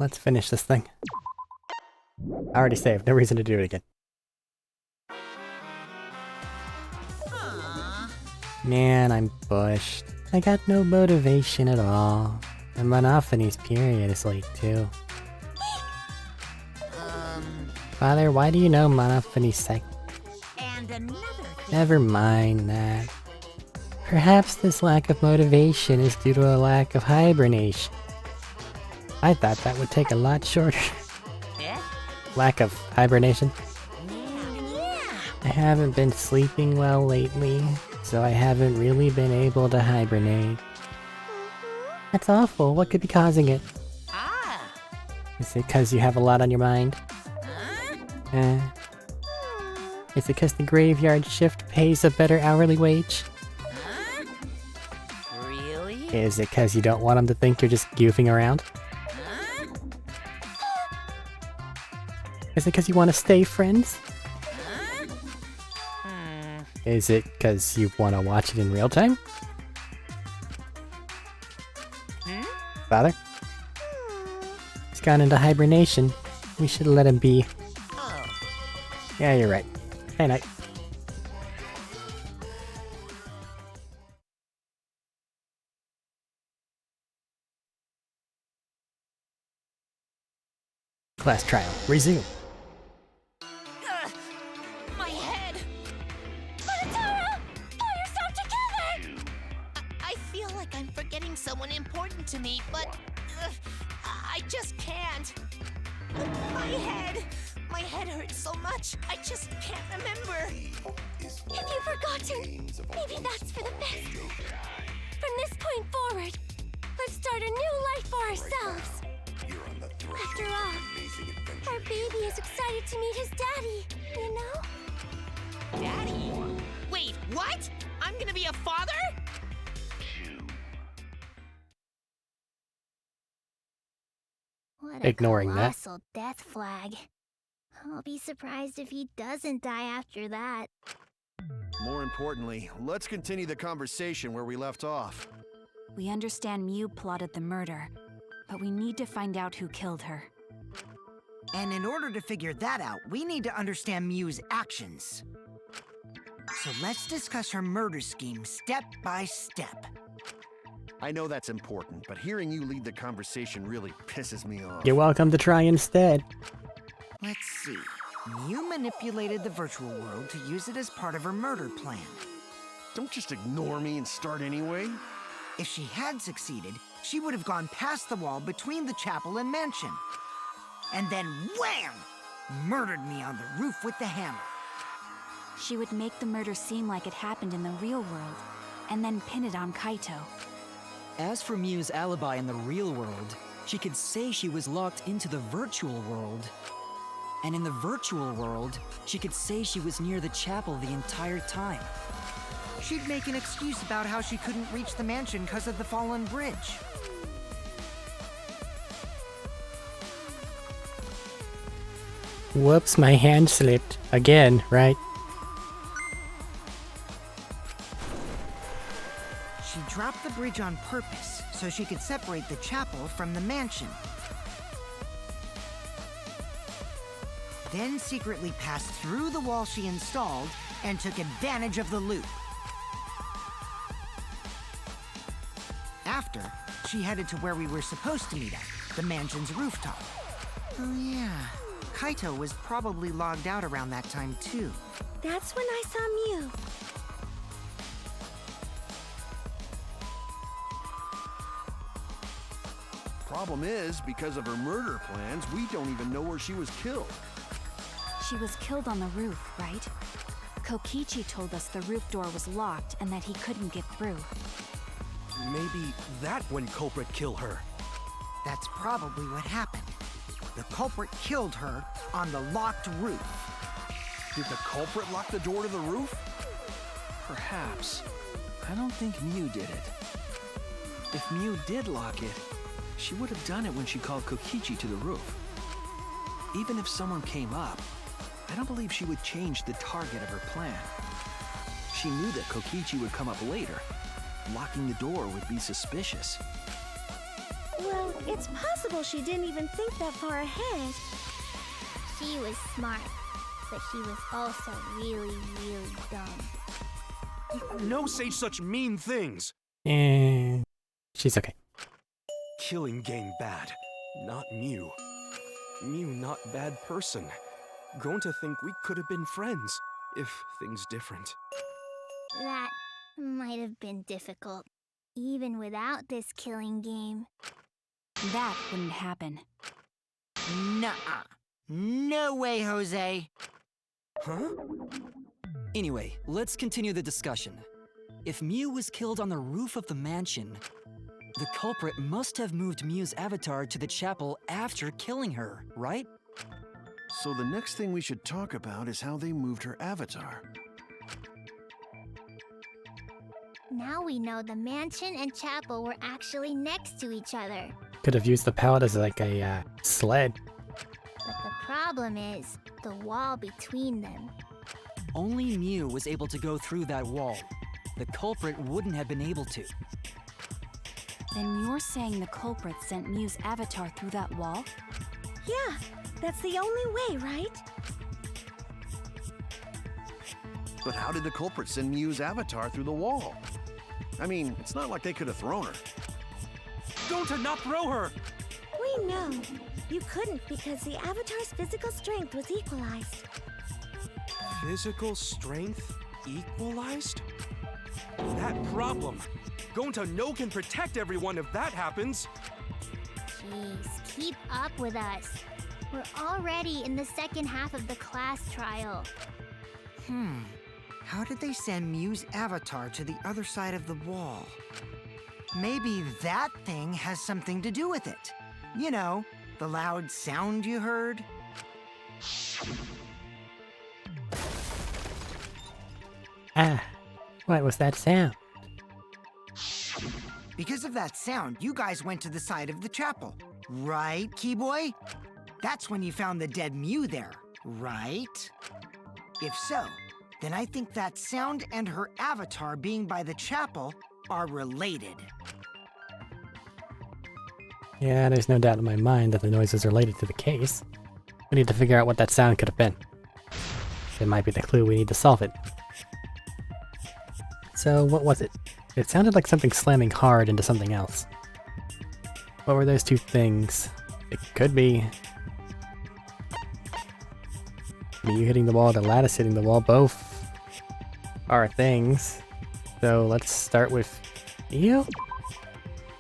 Let's finish this thing. I already saved, no reason to do it again. Man, I'm bushed. I got no motivation at all. And Monophony's period is late too. Father, why do you know Monophony's sex? And another thing. Never mind that. Perhaps this lack of motivation is due to a lack of hibernation. I thought that would take a lot shorter. Lack of hibernation? I haven't been sleeping well lately, so I haven't really been able to hibernate. That's awful. What could be causing it? Is it because you have a lot on your mind? Is it because the graveyard shift pays a better hourly wage? Really? Is it because you don't want them to think you're just goofing around? Is it because you want to stay friends? Is it because you want to watch it in real time? Father? He's gone into hibernation. We should let him be. Yeah, you're right. Hey, night. Class trial. Resume. My head! Monotaro! Pull yourself together! I feel like I'm forgetting someone important to me, but I just can't. My head! My head hurts so much, I just can't remember. If you've forgotten, maybe that's for the best. From this point forward, let's start a new life for ourselves. After all, our baby is excited to meet his daddy, you know? Daddy? Wait, what? I'm gonna be a father? What Ignoring a that. colossal death flag. I'll be surprised if he doesn't die after that. More importantly, let's continue the conversation where we left off. We understand Mew plotted the murder, but we need to find out who killed her. And in order to figure that out, we need to understand Mew's actions. So let's discuss her murder scheme step by step. I know that's important, but hearing you lead the conversation really pisses me off. You're welcome to try instead. Let's see. Mew manipulated the virtual world to use it as part of her murder plan. Don't just ignore me and start anyway. If she had succeeded, she would have gone past the wall between the chapel and mansion. And then wham! Murdered me on the roof with the hammer. She would make the murder seem like it happened in the real world, and then pin it on Kaito. As for Mew's alibi in the real world, she could say she was locked into the virtual world. And in the virtual world, she could say she was near the chapel the entire time. She'd make an excuse about how she couldn't reach the mansion because of the fallen bridge. Whoops, my hand slipped. Again, right? She dropped the bridge on purpose so she could separate the chapel from the mansion. Then secretly passed through the wall she installed and took advantage of the loop. After, she headed to where we were supposed to meet at, the mansion's rooftop. Oh yeah, Kaito was probably logged out around that time too. That's when I saw Mew. Problem is, because of her murder plans, we don't even know where she was killed. She was killed on the roof, right? Kokichi told us the roof door was locked and that he couldn't get through. Maybe that when culprit killed her. That's probably what happened. The culprit killed her on the locked roof. Did the culprit lock the door to the roof? Perhaps. I don't think Mew did it. If Mew did lock it, she would have done it when she called Kokichi to the roof. Even if someone came up, I don't believe she would change the target of her plan. She knew that Kokichi would come up later. Locking the door would be suspicious. Well, It's possible she didn't even think that far ahead. She was smart, but she was also really, really dumb. No say such mean things. And she's okay. Killing game bad, not Mew. Mew not bad person. Grown to think we could have been friends, if things different. That might have been difficult, even without this killing game. That wouldn't happen. Nuh-uh. No way, Jose. Huh? Anyway, let's continue the discussion. If Mew was killed on the roof of the mansion, the culprit must have moved Mew's avatar to the chapel after killing her, right? So the next thing we should talk about is how they moved her avatar. Now we know the mansion and chapel were actually next to each other. Could have used the pallet as like a sled. But the problem is the wall between them. Only Mew was able to go through that wall. The culprit wouldn't have been able to. Then you're saying the culprit sent Mew's avatar through that wall? Yeah, that's the only way, right? But how did the culprit send Mew's avatar through the wall? I mean, it's not like they could have thrown her. Don't not throw her! We know. You couldn't because the avatar's physical strength was equalized. Physical strength equalized? That problem. Gonta no can protect everyone if that happens. Jeez, keep up with us. We're already in the second half of the class trial. How did they send Mew's avatar to the other side of the wall? Maybe that thing has something to do with it. You know, the loud sound you heard? Ah, what was that sound? Because of that sound, you guys went to the side of the chapel. Right, Keyboy? That's when you found the dead Mew there, right? If so, then I think that sound and her avatar being by the chapel are related. Yeah, there's no doubt in my mind that the noise is related to the case. We need to figure out what that sound could have been. It might be the clue we need to solve it. So, what was it? It sounded like something slamming hard into something else. What were those two things? It could be you hitting the wall, the lattice hitting the wall. Both are things. So let's start with you.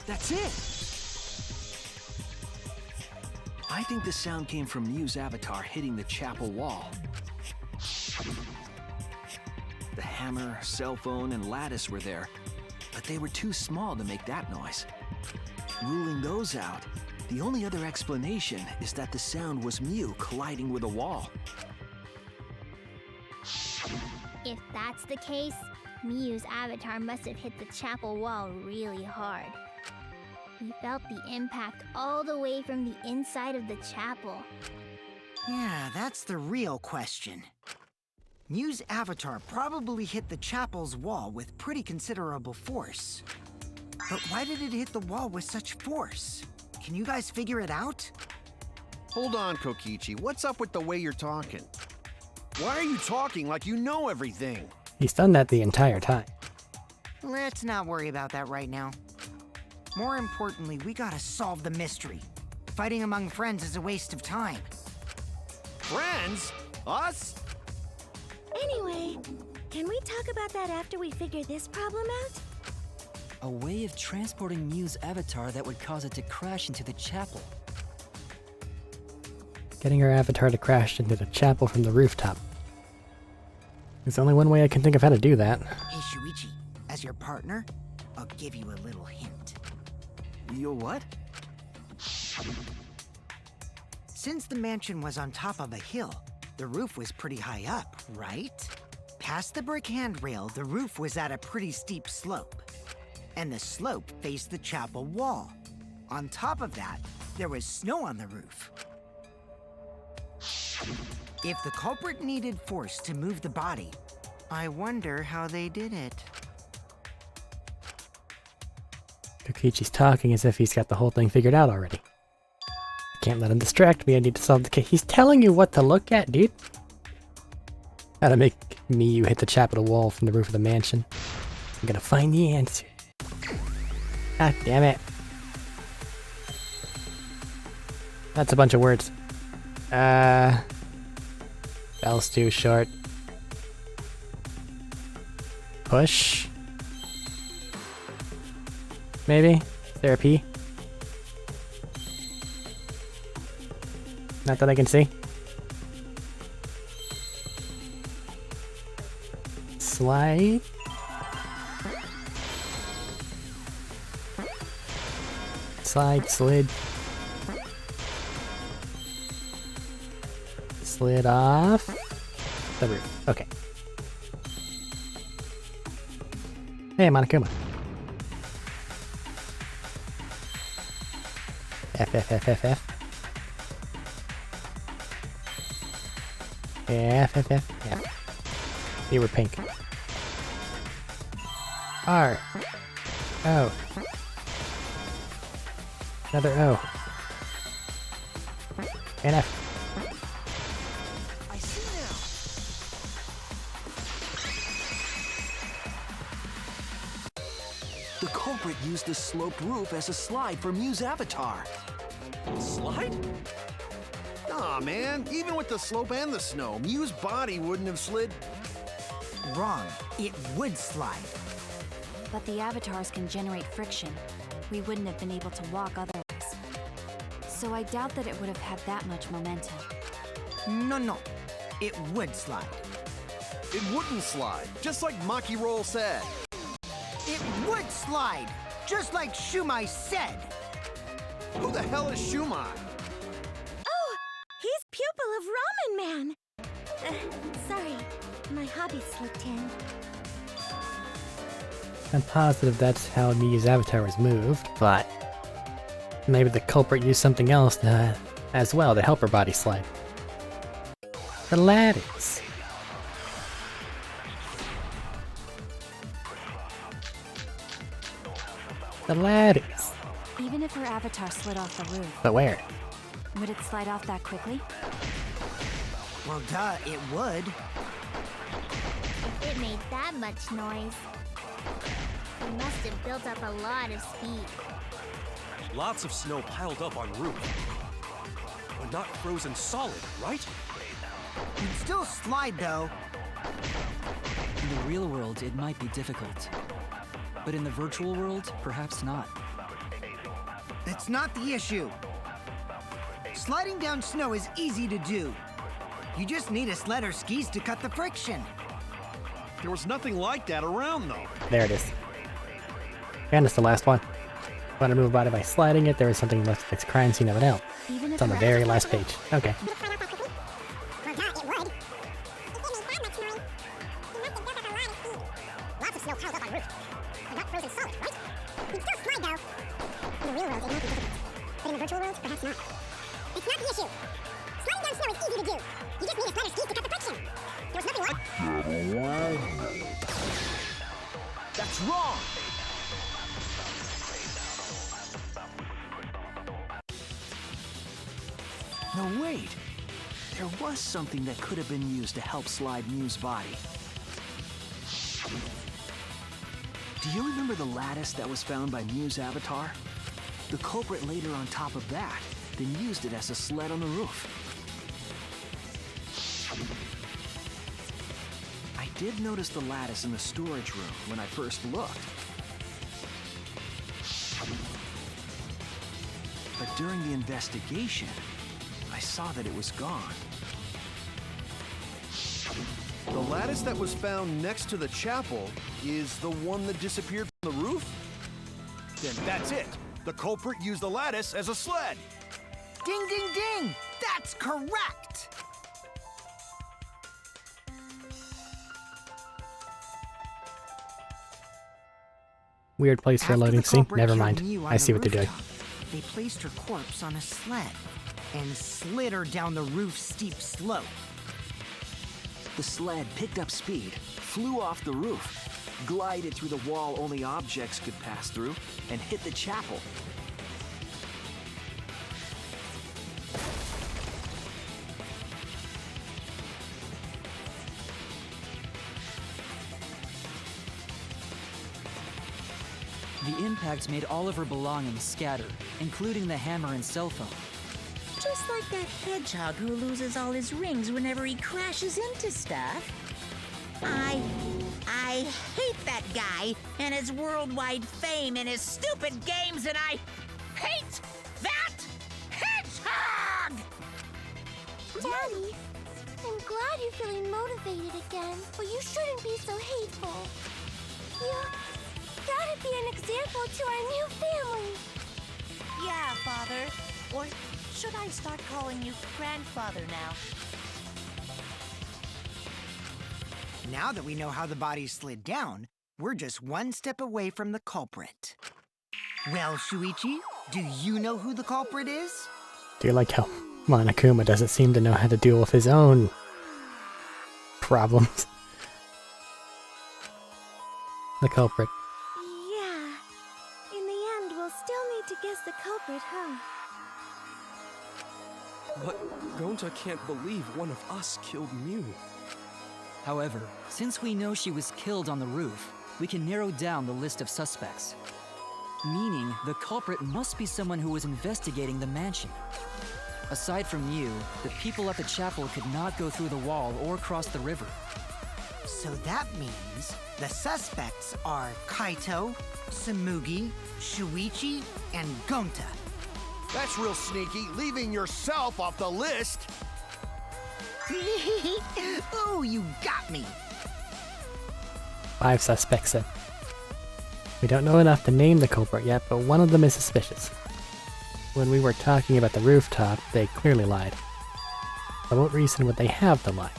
That's it! I think the sound came from Mew's avatar hitting the chapel wall. The hammer, cell phone, and lattice were there, but they were too small to make that noise. Ruling those out, the only other explanation is that the sound was Mew colliding with a wall. If that's the case, Mew's avatar must have hit the chapel wall really hard. We felt the impact all the way from the inside of the chapel. Yeah, that's the real question. Mew's avatar probably hit the chapel's wall with pretty considerable force. But why did it hit the wall with such force? Can you guys figure it out? Hold on, Kokichi. What's up with the way you're talking? Why are you talking like you know everything? He's done that the entire time. Let's not worry about that right now. More importantly, we gotta solve the mystery. Fighting among friends is a waste of time. Friends? Us? Anyway, can we talk about that after we figure this problem out? A way of transporting Mew's avatar that would cause it to crash into the chapel. Getting her avatar to crash into the chapel from the rooftop. There's only one way I can think of how to do that. Hey, Shuichi, as your partner, I'll give you a little hint. You what? Since the mansion was on top of a hill, the roof was pretty high up, right? Past the brick handrail, the roof was at a pretty steep slope. And the slope faced the chapel wall. On top of that, there was snow on the roof. If the culprit needed force to move the body, I wonder how they did it. Kokichi's talking as if he's got the whole thing figured out already. Can't let him distract me, I need to solve the case. He's telling you what to look at, dude! How to make Miyu hit the chapel wall from the roof of the mansion. I'm gonna find the answer. God damn it. That's a bunch of words. Bell's too short. Push? Maybe? Is there a P? Not that I can see. Slide? Slide, slid. Slid off the roof. Okay. Hey, Monokuma. F, F, F, F, F. F, F, F, F. They were pink. R. O. Another O. And F. I see now. The culprit used the sloped roof as a slide for Miu's avatar. Slide? Aw, man. Even with the slope and the snow, Miu's body wouldn't have slid. Wrong. It would slide. But the avatars can generate friction. We wouldn't have been able to walk otherwise. So I doubt that it would have had that much momentum. No. It would slide. It wouldn't slide, just like Maki Roll said. It would slide, just like Shumai said. Who the hell is Shumai? Oh, he's pupil of Ramen Man. Sorry, my hobby slipped in. I'm positive that's how Miyu's avatar was moved, but maybe the culprit used something else as well to help her body slide. The lattice. The lattice. Even if her avatar slid off the roof, But where? would it slide off that quickly? Well, duh, it would. If it made that much noise, it must have built up a lot of speed. Lots of snow piled up on roof. But not frozen solid, right? You'd still slide, though. In the real world, it might be difficult. But in the virtual world, perhaps not. That's not the issue. Sliding down snow is easy to do. You just need a sled or skis to cut the friction. There was nothing like that around, though. There it is. And it's the last one. Want to move a body by sliding it, there is something left that's crime scene of an L. Even It's if on the her very avatar- last page. Okay. Lots of snow piled up on roof. But not frozen solid, right? You'd still slide, though. In the real world, it might be difficult. But in the virtual world, perhaps not. It's not the issue. Sliding down snow is easy to do. You just need a sled or skis to cut the friction. There was nothing like... That's wrong! No, wait. There was something that could have been used to help slide Miu's body. Do you remember the lattice that was found by Miu's avatar? The culprit laid her on top of that, then used it as a sled on the roof. I did notice the lattice in the storage room when I first looked. But during the investigation, I saw that it was gone. The lattice that was found next to the chapel is the one that disappeared from the roof? Then that's it. The culprit used the lattice as a sled. Ding, ding, ding! That's correct! Weird place for a After loading the scene. culprit Never killed mind. Miu on I see the what they're doing. rooftop, They placed her corpse on a sled and slid her down the roof's steep slope. The sled picked up speed, flew off the roof, glided through the wall only objects could pass through, and hit the chapel. The impact made all of her belongings scatter, including the hammer and cell phone. Just like that hedgehog who loses all his rings whenever he crashes into stuff. I hate that guy and his worldwide fame and his stupid games, and I hate that hedgehog! Daddy, I'm glad you're feeling motivated again, but you shouldn't be so hateful. You gotta be an example to our new family. Yeah, Father. Or should I start calling you Grandfather now? Now that we know how the body slid down, we're just one step away from the culprit. Well, Shuichi, do you know who the culprit is? Do you like how Monokuma doesn't seem to know how to deal with his own problems? The culprit. Yeah. In the end, we'll still need to guess the culprit, huh? But Gonta can't believe one of us killed Mew. However, since we know she was killed on the roof, we can narrow down the list of suspects. Meaning, the culprit must be someone who was investigating the mansion. Aside from you, the people at the chapel could not go through the wall or cross the river. So that means the suspects are Kaito, Samugi, Shuichi, and Gonta. That's real sneaky, leaving yourself off the list. Oh, you got me. 5 suspects in. We don't know enough to name the culprit yet, but one of them is suspicious. When we were talking about the rooftop, they clearly lied. For what reason would they have to lie?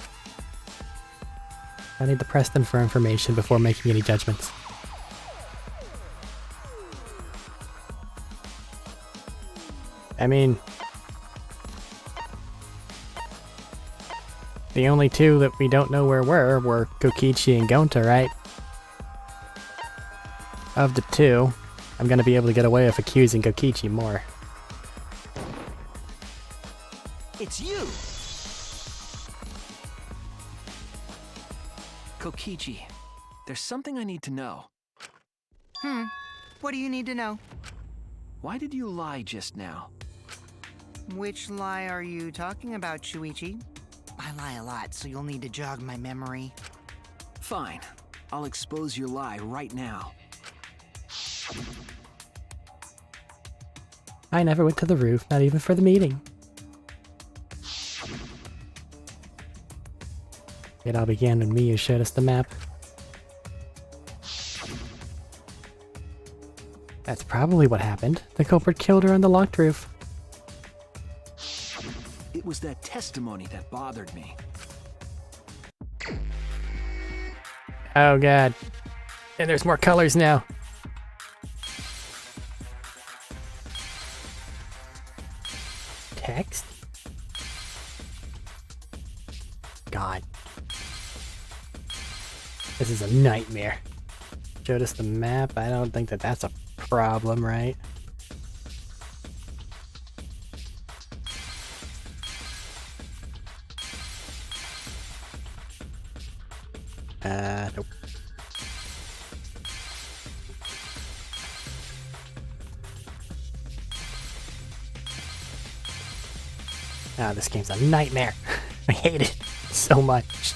I need to press them for information before making any judgments. I mean, the only two that we don't know where were Kokichi and Gonta, right? Of the two, I'm gonna be able to get away with accusing Kokichi more. It's you! Kokichi, there's something I need to know. What do you need to know? Why did you lie just now? Which lie are you talking about, Shuichi? I lie a lot, so you'll need to jog my memory. Fine. I'll expose your lie right now. I never went to the roof, not even for the meeting. It all began when Miyu showed us the map. That's probably what happened. The culprit killed her on the locked roof. It was that testimony that bothered me. Oh god. And there's more colors now. Text? God. This is a nightmare. Showed us the map. I don't think that that's a problem, right? Nope. Ah, this game's a nightmare. I hate it so much.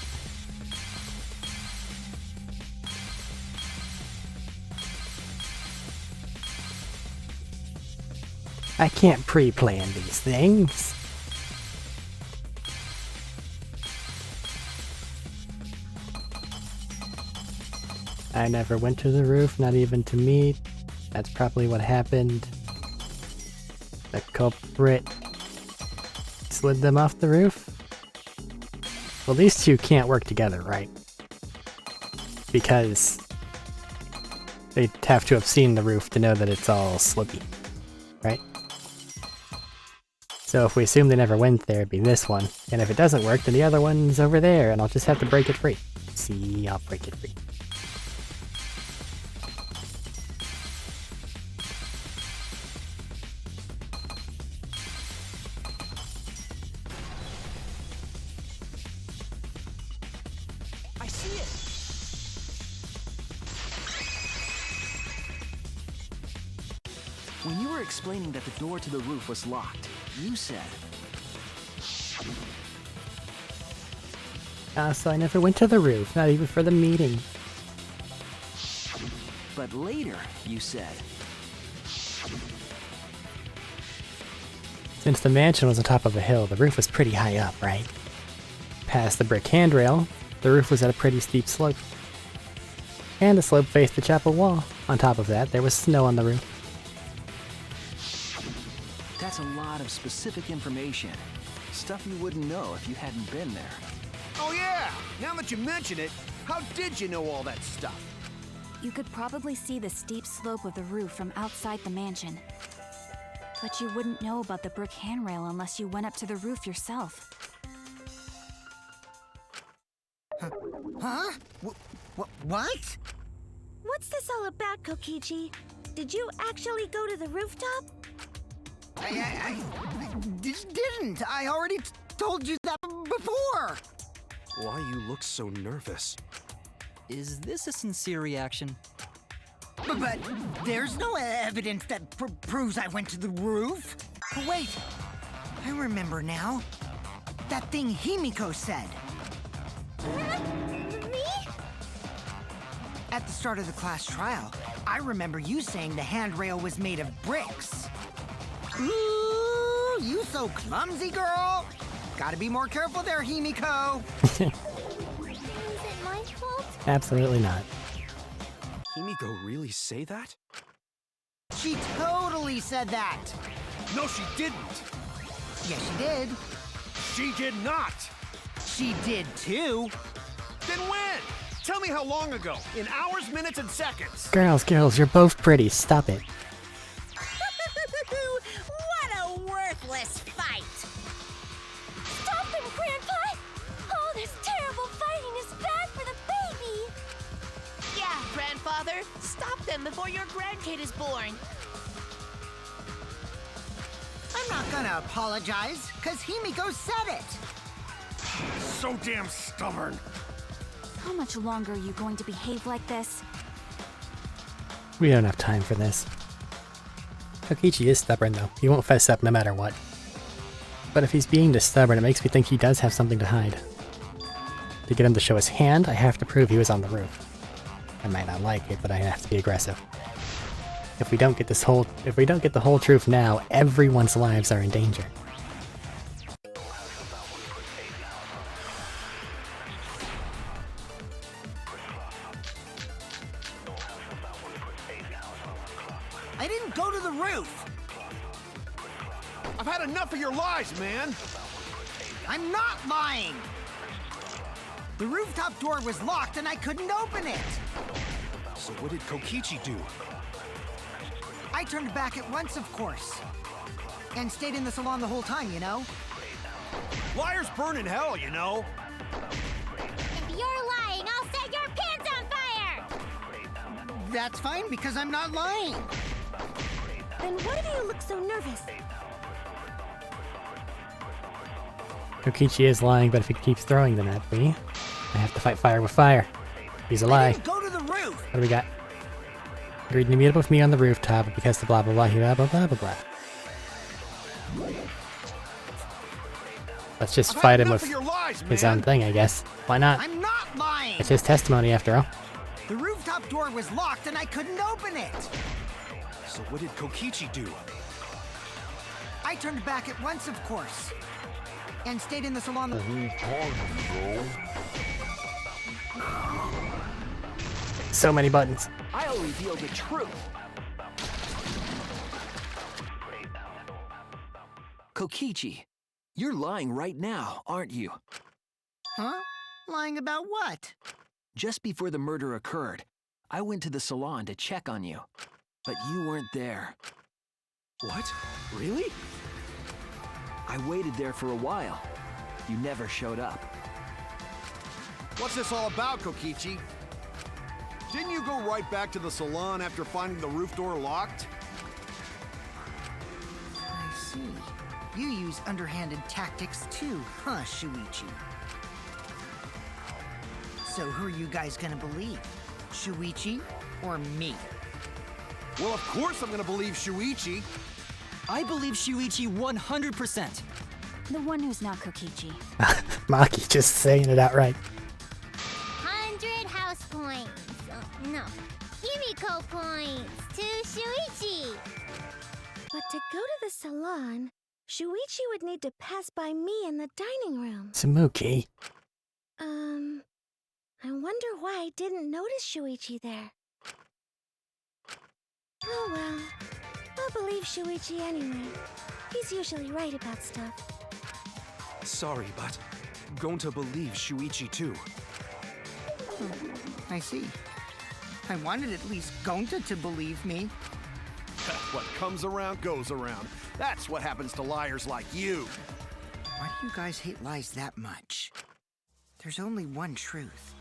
I can't pre-plan these things. I never went to the roof, not even to meet. That's probably what happened. The culprit slid them off the roof? Well, these two can't work together, right? Because they'd have to have seen the roof to know that it's all slippy, right? So if we assume they never went there, it'd be this one. And if it doesn't work, then the other one's over there, and I'll just have to break it free. See, I'll break it free. see it. When you were explaining that the door to the roof was locked, you said, So I never went to the roof, not even for the meeting. but later you said, Since the mansion was on top of a hill, the roof was pretty high up, right? Past the brick handrail, the roof was at a pretty steep slope. And the slope faced the chapel wall. On top of that, there was snow on the roof. that's a lot of specific information. Stuff you wouldn't know if you hadn't been there. Oh yeah! Now that you mention it, how did you know all that stuff? You could probably see the steep slope of the roof from outside the mansion. But you wouldn't know about the brick handrail unless you went up to the roof yourself. Huh? What? What's this all about, Kokichi? Did you actually go to the rooftop? I didn't. I already told you that before. Why you look so nervous? Is this a sincere reaction? But there's no evidence that proves I went to the roof. Wait, I remember now. That thing Himiko said. Me? At the start of the class trial, I remember you saying the handrail was made of bricks. Ooh, you so clumsy, girl. Gotta be more careful there, Himiko. Is it my fault? Absolutely not. Himiko really say that? She totally said that. No, she didn't! Yes, she did. She did not! She did too. Then when? Tell me how long ago. In hours, minutes, and seconds. Girls, you're both pretty. Stop it. What a worthless fight! Stop him, Grandpa! All this terrible fighting is bad for the baby! Yeah, grandfather. Stop them before your grandkid is born. I'm not gonna apologize, cause Himiko said it. So damn stubborn. How much longer are you going to behave like this? We don't have time for this. Kokichi is stubborn though. He won't fess up no matter what. But if he's being this stubborn, it makes me think he does have something to hide. To get him to show his hand, I have to prove he was on the roof. I might not like it, but I have to be aggressive. If we don't get the whole truth now, everyone's lives are in danger. I didn't go to the roof. I've had enough of your lies, man. I'm not lying. The rooftop door was locked and I couldn't open it. So what did Kokichi do? I turned back at once, of course. And stayed in the salon the whole time, you know? Liars burn in hell, you know. If you're lying, I'll set your pants on fire! That's fine because I'm not lying. Then why do you look so nervous? Kokichi is lying, but if he keeps throwing them at me, I have to fight fire with fire. He's a I lie. didn't go to the roof. What do we got? Agreed to meet up with me on the rooftop because the blah blah blah blah blah blah blah blah. Let's just I've fight had him enough with of your lies, his man. own thing, I guess. Why not? I'm not lying. It's his testimony after all. The rooftop door was locked and I couldn't open it. So what did Kokichi do? I turned back at once, of course. And stayed in the salon the whole time, So many buttons. I'll reveal the truth. Kokichi, you're lying right now, aren't you? Huh? Lying about what? Just before the murder occurred, I went to the salon to check on you, but you weren't there. What? Really? I waited there for a while. You never showed up. What's this all about, Kokichi? Didn't you go right back to the salon after finding the roof door locked? I see. You use underhanded tactics too, huh, Shuichi? So who are you guys gonna believe? Shuichi or me? Well, of course I'm gonna believe Shuichi. I believe Shuichi 100%. The one who's not Kokichi. Maki just saying it outright. 100 house points. Oh, no. Himiko points to Shuichi. But to go to the salon, Shuichi would need to pass by me in the dining room. Tsumuki. I wonder why I didn't notice Shuichi there. Oh well. I'll believe Shuichi anyway. He's usually right about stuff. Sorry, but Gonta believes Shuichi too. I see. I wanted at least Gonta to believe me. What comes around goes around. That's what happens to liars like you. Why do you guys hate lies that much? There's only one truth,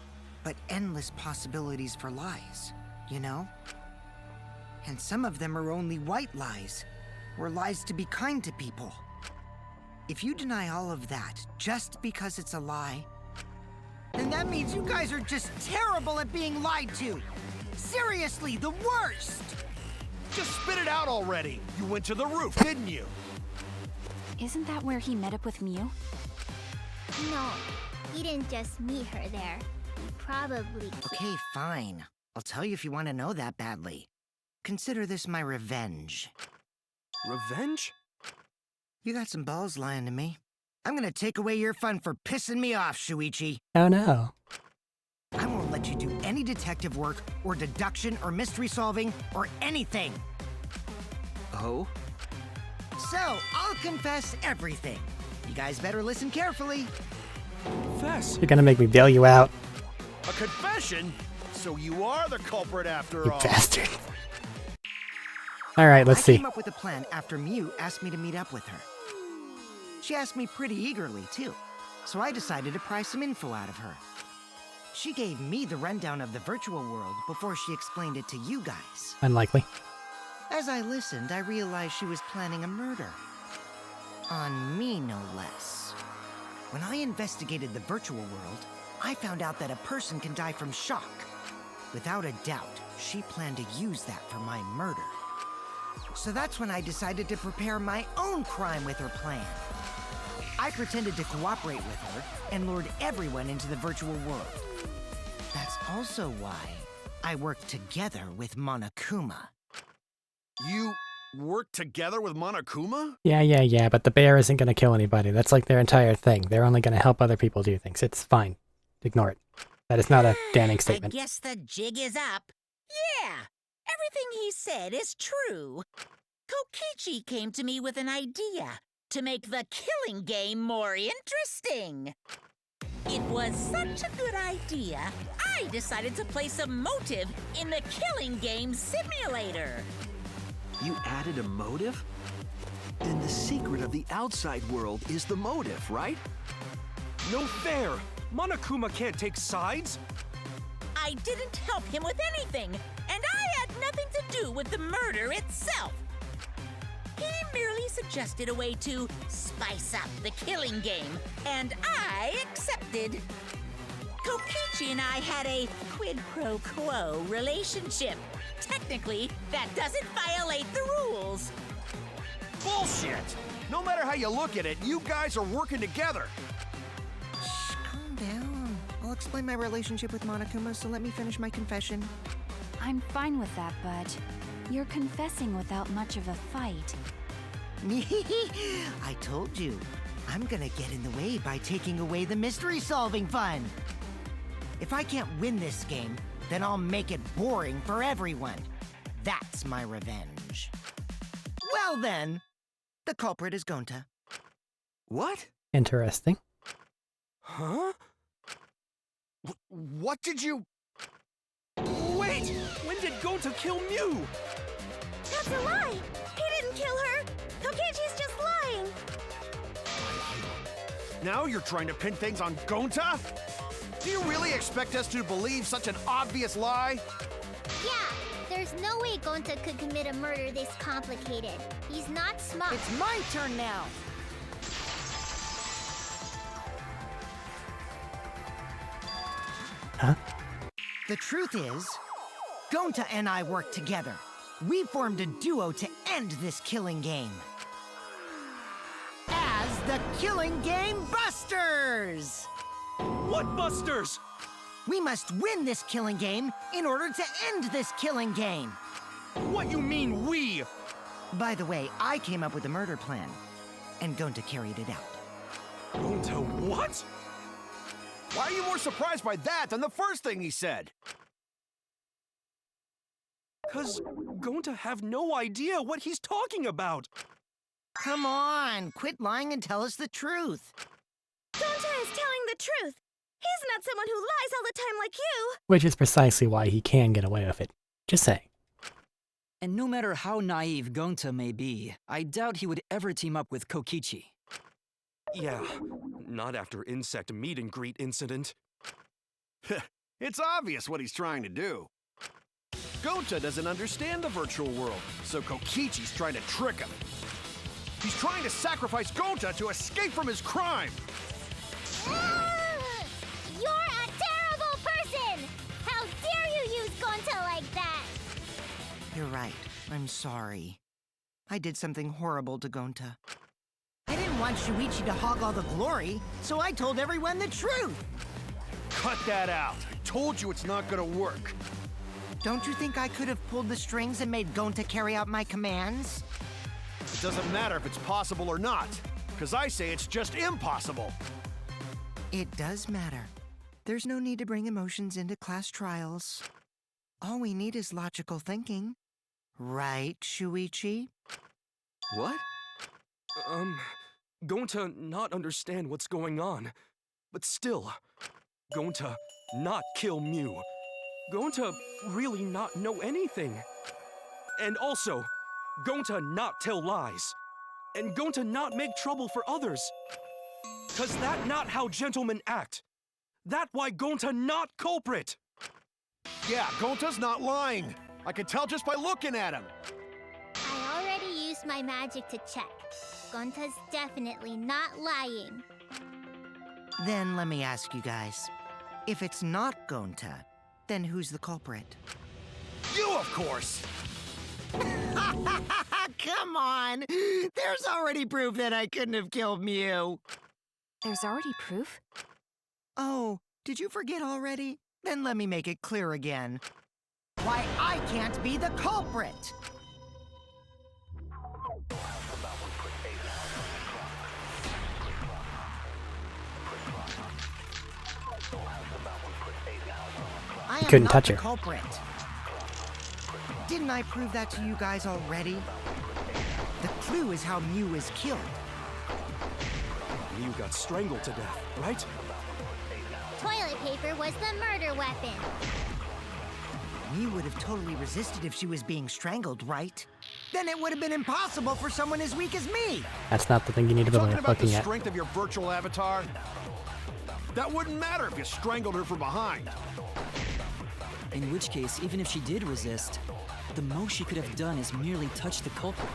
but endless possibilities for lies, you know? And some of them are only white lies, or lies to be kind to people. If you deny all of that just because it's a lie, then that means you guys are just terrible at being lied to. Seriously, the worst! Just spit it out already. You went to the roof, didn't you? Isn't that where he met up with Mew? No, he didn't just meet her there. He probably... Okay, fine. I'll tell you if you want to know that badly. Consider this my revenge. Revenge? You got some balls lying to me. I'm gonna take away your fun for pissing me off, Shuichi. Oh no. I won't let you do any detective work, or deduction, or mystery solving, or anything. Oh? So, I'll confess everything. You guys better listen carefully. Confess. You're gonna make me bail you out, A confession? So you are the culprit after you all. bastard. Alright, let's I see. came up with a plan after Mew asked me to meet up with her. She asked me pretty eagerly, too, so I decided to pry some info out of her. She gave me the rundown of the virtual world before she explained it to you guys. Unlikely. As I listened, I realized she was planning a murder. On me, no less. When I investigated the virtual world, I found out that a person can die from shock. Without a doubt, she planned to use that for my murder. So that's when I decided to prepare my own crime with her plan. I pretended to cooperate with her and lured everyone into the virtual world. That's also why I worked together with Monokuma. You work together with Monokuma? Yeah, but the bear isn't gonna kill anybody. That's like their entire thing. They're only gonna help other people do things. It's fine. Ignore it. That is not a damning statement. I guess the jig is up. Yeah, everything he said is true. Kokichi came to me with an idea to make the killing game more interesting. It was such a good idea, I decided to place a motive in the killing game simulator. You added a motive? Then the secret of the outside world is the motive, right? No fair! Monokuma can't take sides! I didn't help him with anything, and I had nothing to do with the murder itself. He merely suggested a way to spice up the killing game, and I accepted. Kokichi and I had a quid pro quo relationship. Technically, that doesn't violate the rules. Bullshit! No matter how you look at it, you guys are working together. Shh, calm down. I'll explain my relationship with Monokuma, so let me finish my confession. I'm fine with that, but you're confessing without much of a fight. I told you. I'm gonna get in the way by taking away the mystery-solving fun. If I can't win this game, then I'll make it boring for everyone. That's my revenge. Well then, the culprit is Gonta. What? Interesting. Huh? What did you... Wait! When did Gonta kill Mew? That's a lie! He didn't kill her! Kokichi's just lying! Now you're trying to pin things on Gonta? Do you really expect us to believe such an obvious lie? Yeah, there's no way Gonta could commit a murder this complicated. He's not smart. It's my turn now! Huh? The truth is, Gonta and I worked together. We formed a duo to end this killing game. As the Killing Game Busters! What Busters? We must win this killing game in order to end this killing game. What you mean, we? By the way, I came up with a murder plan, and Gonta carried it out. Gonta what? Why are you more surprised by that than the first thing he said? 'Cause Gonta have no idea what he's talking about. Come on, quit lying and tell us the truth. Gonta is telling the truth. He's not someone who lies all the time like you. Which is precisely why he can get away with it. Just saying. And no matter how naive Gonta may be, I doubt he would ever team up with Kokichi. Yeah, not after insect meet and greet incident. It's obvious what he's trying to do. Gonta doesn't understand the virtual world, so Kokichi's trying to trick him. He's trying to sacrifice Gonta to escape from his crime. You're a terrible person! How dare you use Gonta like that? You're right. I'm sorry. I did something horrible to Gonta. I didn't want Shuichi to hog all the glory, so I told everyone the truth. Cut that out. I told you it's not gonna work. Don't you think I could have pulled the strings and made Gonta carry out my commands? It doesn't matter if it's possible or not, because I say it's just impossible. It does matter. There's no need to bring emotions into class trials. All we need is logical thinking. Right, Shuichi? What? Gonta not understand what's going on. But still, Gonta not kill Mew. Gonta really not know anything. And also, Gonta not tell lies. And Gonta not make trouble for others. 'Cause that not how gentlemen act. That why Gonta not culprit. Yeah, Gonta's not lying. I can tell just by looking at him. I already used my magic to check. Gonta's definitely not lying. Then let me ask you guys. If it's not Gonta, then who's the culprit? You, of course! Come on! There's already proof that I couldn't have killed Mew. There's already proof? Oh, did you forget already? Then let me make it clear again. Why I can't be the culprit! I am Couldn't not touch the her. culprit. Didn't I prove that to you guys already? The clue is how Mew was killed. Mew got strangled to death, right? Toilet paper was the murder weapon. Mew would have totally resisted if she was being strangled, right? Then it would have been impossible for someone as weak as me. That's not the thing you need to be Talking about the looking at. strength of your virtual avatar? That wouldn't matter if you strangled her from behind. In which case, even if she did resist, the most she could have done is merely touch the culprit.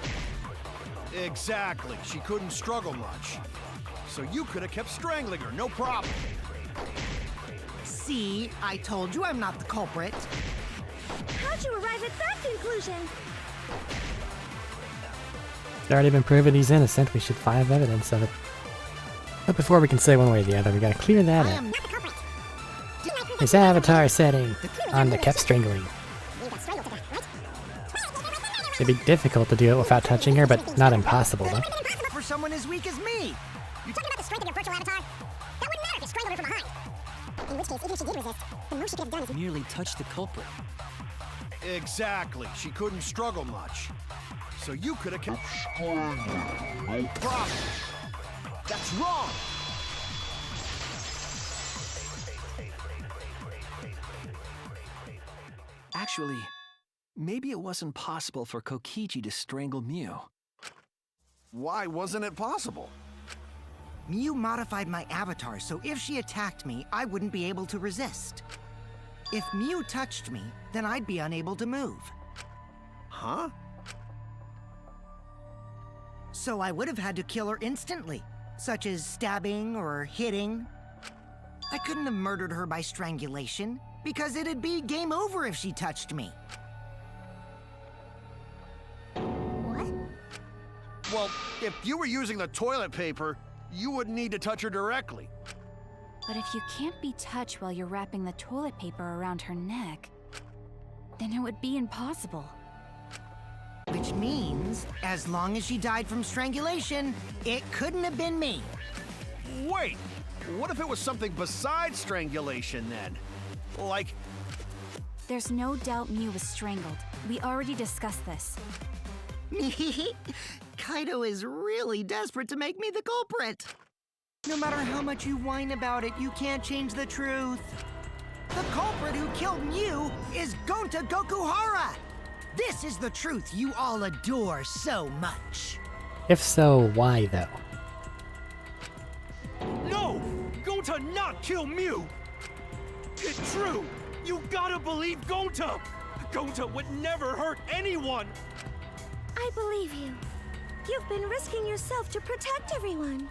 Exactly. She couldn't struggle much. So you could have kept strangling her, no problem. See, I told you I'm not the culprit. How'd you arrive at that conclusion? It's already been proven he's innocent. We should find evidence of it. But before we can say one way or the other, we gotta clear that I up. am not the culprit. His avatar setting on the kept strangling. It'd be difficult to do it without touching her, but not impossible, though. For someone as weak as me. You're talking about the strength of your virtual avatar? That wouldn't matter if you strangled her from behind. In which case, even if she did resist, the most she could have done is... Merely touch the culprit. Exactly. She couldn't struggle much. So you could have kept strangling. No problem. That's wrong. Actually, maybe it wasn't possible for Kokichi to strangle Mew. Why wasn't it possible? Mew modified my avatar, so if she attacked me, I wouldn't be able to resist. If Mew touched me, then I'd be unable to move. Huh? So I would have had to kill her instantly, such as stabbing or hitting. I couldn't have murdered her by strangulation, because it'd be game over if she touched me. What? Well, if you were using the toilet paper, you wouldn't need to touch her directly. But if you can't be touched while you're wrapping the toilet paper around her neck, then it would be impossible. Which means, as long as she died from strangulation, it couldn't have been me. Wait, what if it was something besides strangulation then? Like, There's no doubt Mew was strangled. We already discussed this. Kaito is really desperate to make me the culprit. No matter how much you whine about it, you can't change the truth. The culprit who killed Mew is Gonta Gokuhara! This is the truth you all adore so much. If so, why though? No! Gonta not kill Mew! It's true! You gotta believe Gonta! Gonta would never hurt anyone! I believe you. You've been risking yourself to protect everyone.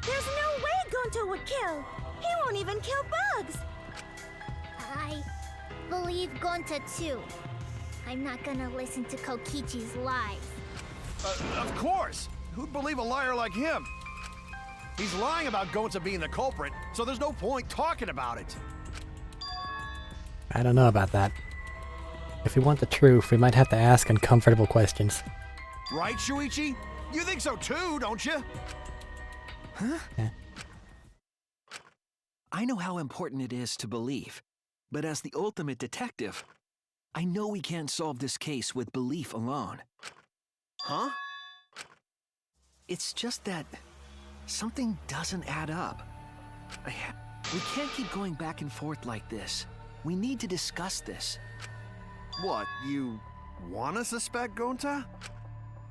There's no way Gonta would kill. He won't even kill bugs. I believe Gonta too. I'm not gonna listen to Kokichi's lies. of course! Who'd believe a liar like him? He's lying about Gonta being the culprit, so there's no point talking about it. I don't know about that. If we want the truth, we might have to ask uncomfortable questions. Right, Shuichi? You think so too, don't you? Huh? Yeah. I know how important it is to believe, but as the ultimate detective, I know we can't solve this case with belief alone. Huh? It's just that something doesn't add up. We can't keep going back and forth like this. We need to discuss this. What, you wanna suspect Gonta?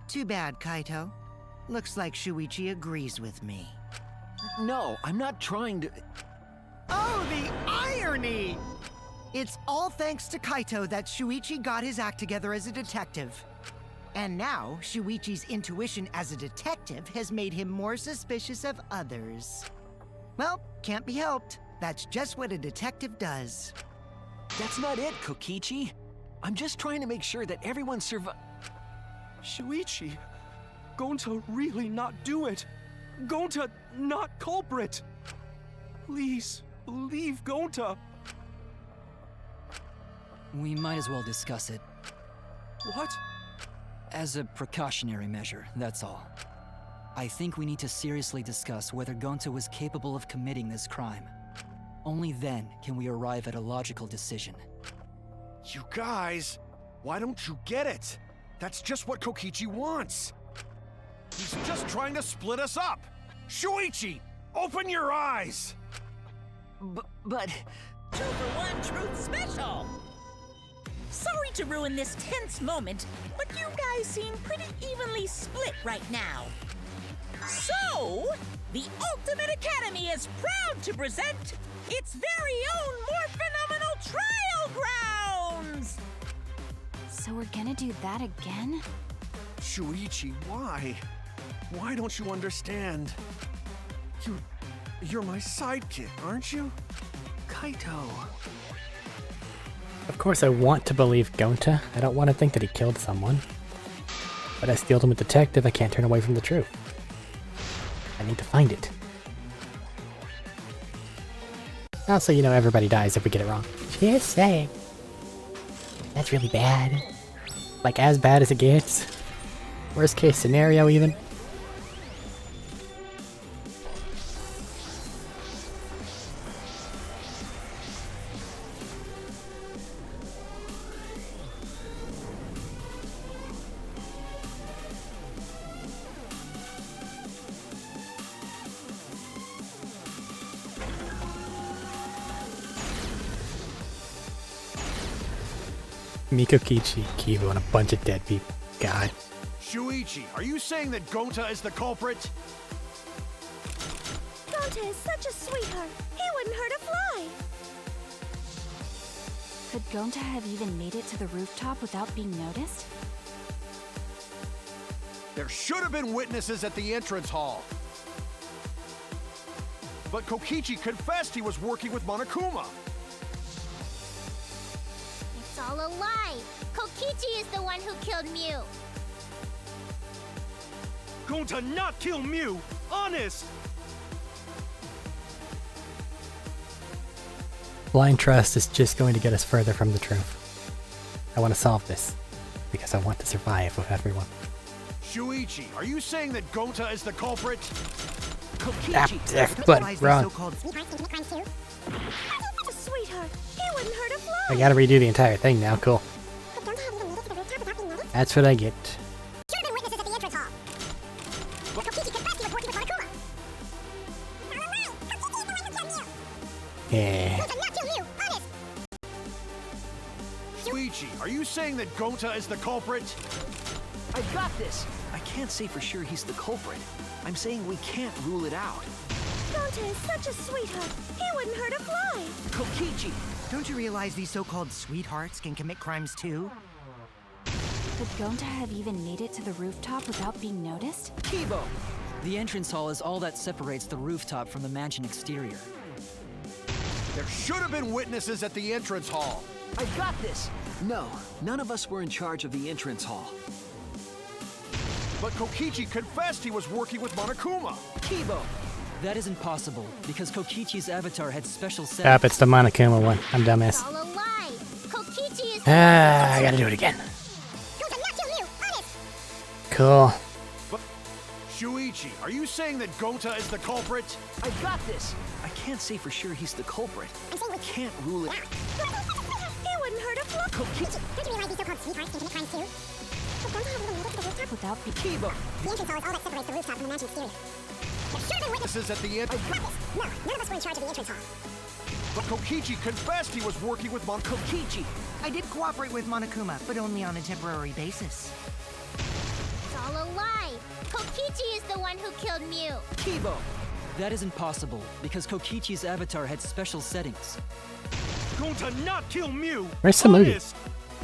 Too bad, Kaito. Looks like Shuichi agrees with me. No, I'm not trying to... Oh, the irony! It's all thanks to Kaito that Shuichi got his act together as a detective. And now, Shuichi's intuition as a detective has made him more suspicious of others. Well, can't be helped. That's just what a detective does. That's not it, Kokichi. I'm just trying to make sure that everyone Shuichi, Gonta really not do it. Gonta not culprit. Please, believe Gonta. We might as well discuss it. What? As a precautionary measure, that's all. I think we need to seriously discuss whether Gonta was capable of committing this crime. Only then can we arrive at a logical decision. You guys, why don't you get it? That's just what Kokichi wants. He's just trying to split us up. Shuichi, open your eyes! But... 2-for-1 Truth Special! Sorry to ruin this tense moment, but you guys seem pretty evenly split right now. So, the Ultimate Academy is proud to present its very own more phenomenal trial grounds! So we're gonna do that again? Shuichi, why? Why don't you understand? You're my sidekick, aren't you? Kaito... Of course I want to believe Gonta. I don't want to think that he killed someone. But as the ultimate detective, I can't turn away from the truth. I need to find it. Also, you know, everybody dies if we get it wrong. Just saying. That's really bad. Like, as bad as it gets. Worst case scenario, even. Mikokichi, Kibu, and a bunch of dead people. God. Shuichi, are you saying that Gonta is the culprit? Gonta is such a sweetheart. He wouldn't hurt a fly. Could Gonta have even made it to the rooftop without being noticed? There should have been witnesses at the entrance hall. But Kokichi confessed he was working with Monokuma. It's all a lie. Kokichi is the one who killed Mew. Going to not kill Mew! Honest! Blind trust is just going to get us further from the truth. I want to solve this, because I want to survive with everyone. Shuichi, are you saying that Gonta is the culprit? But wrong. Sweetheart, he wouldn't hurt a fly. I gotta redo the entire thing now, cool. That's what I get. Should have been witnesses at the entrance hall. But Kokichi confessed he was working with Monokuma. Yeah. Shuichi, are you saying that Gonta is the culprit? I got this! I can't say for sure he's the culprit. I'm saying we can't rule it out. Gonta is such a sweetheart. He wouldn't hurt a fly. Kokichi! Don't you realize these so-called sweethearts can commit crimes too? Could Gonta have even made it to the rooftop without being noticed? Kibo! The entrance hall is all that separates the rooftop from the mansion exterior. There should have been witnesses at the entrance hall. I got this! No, none of us were in charge of the entrance hall. But Kokichi confessed he was working with Monokuma. Kibo! That isn't possible, because Kokichi's avatar had special settings. Yep, it's the Monokuma one. I'm dumbass. It's all a lie. Kokichi is. I gotta do it again. Cool. But Shuichi, are you saying that Gonta is the culprit? I got this! I can't say for sure he's the culprit. I can't rule it out. He wouldn't hurt a fly. Kokichi! Don't you realize these so-called sweethearts can commit crimes too? But Gonta have even made it to the rooftop Without being Kibo! The entrance hall is all that separates the rooftop from the mansion exterior. There should have been witnesses. Witnesses at the entrance. No, none of us were in charge of the entrance hall. But Kokichi confessed he was working with Monokuma. Kokichi! I did cooperate with Monokuma, but only on a temporary basis. It's all a lie. Kokichi is the one who killed Mew. Kibo! That isn't possible, because Kokichi's avatar had special settings. Going to not kill Mew! Where's Samudi? Honest!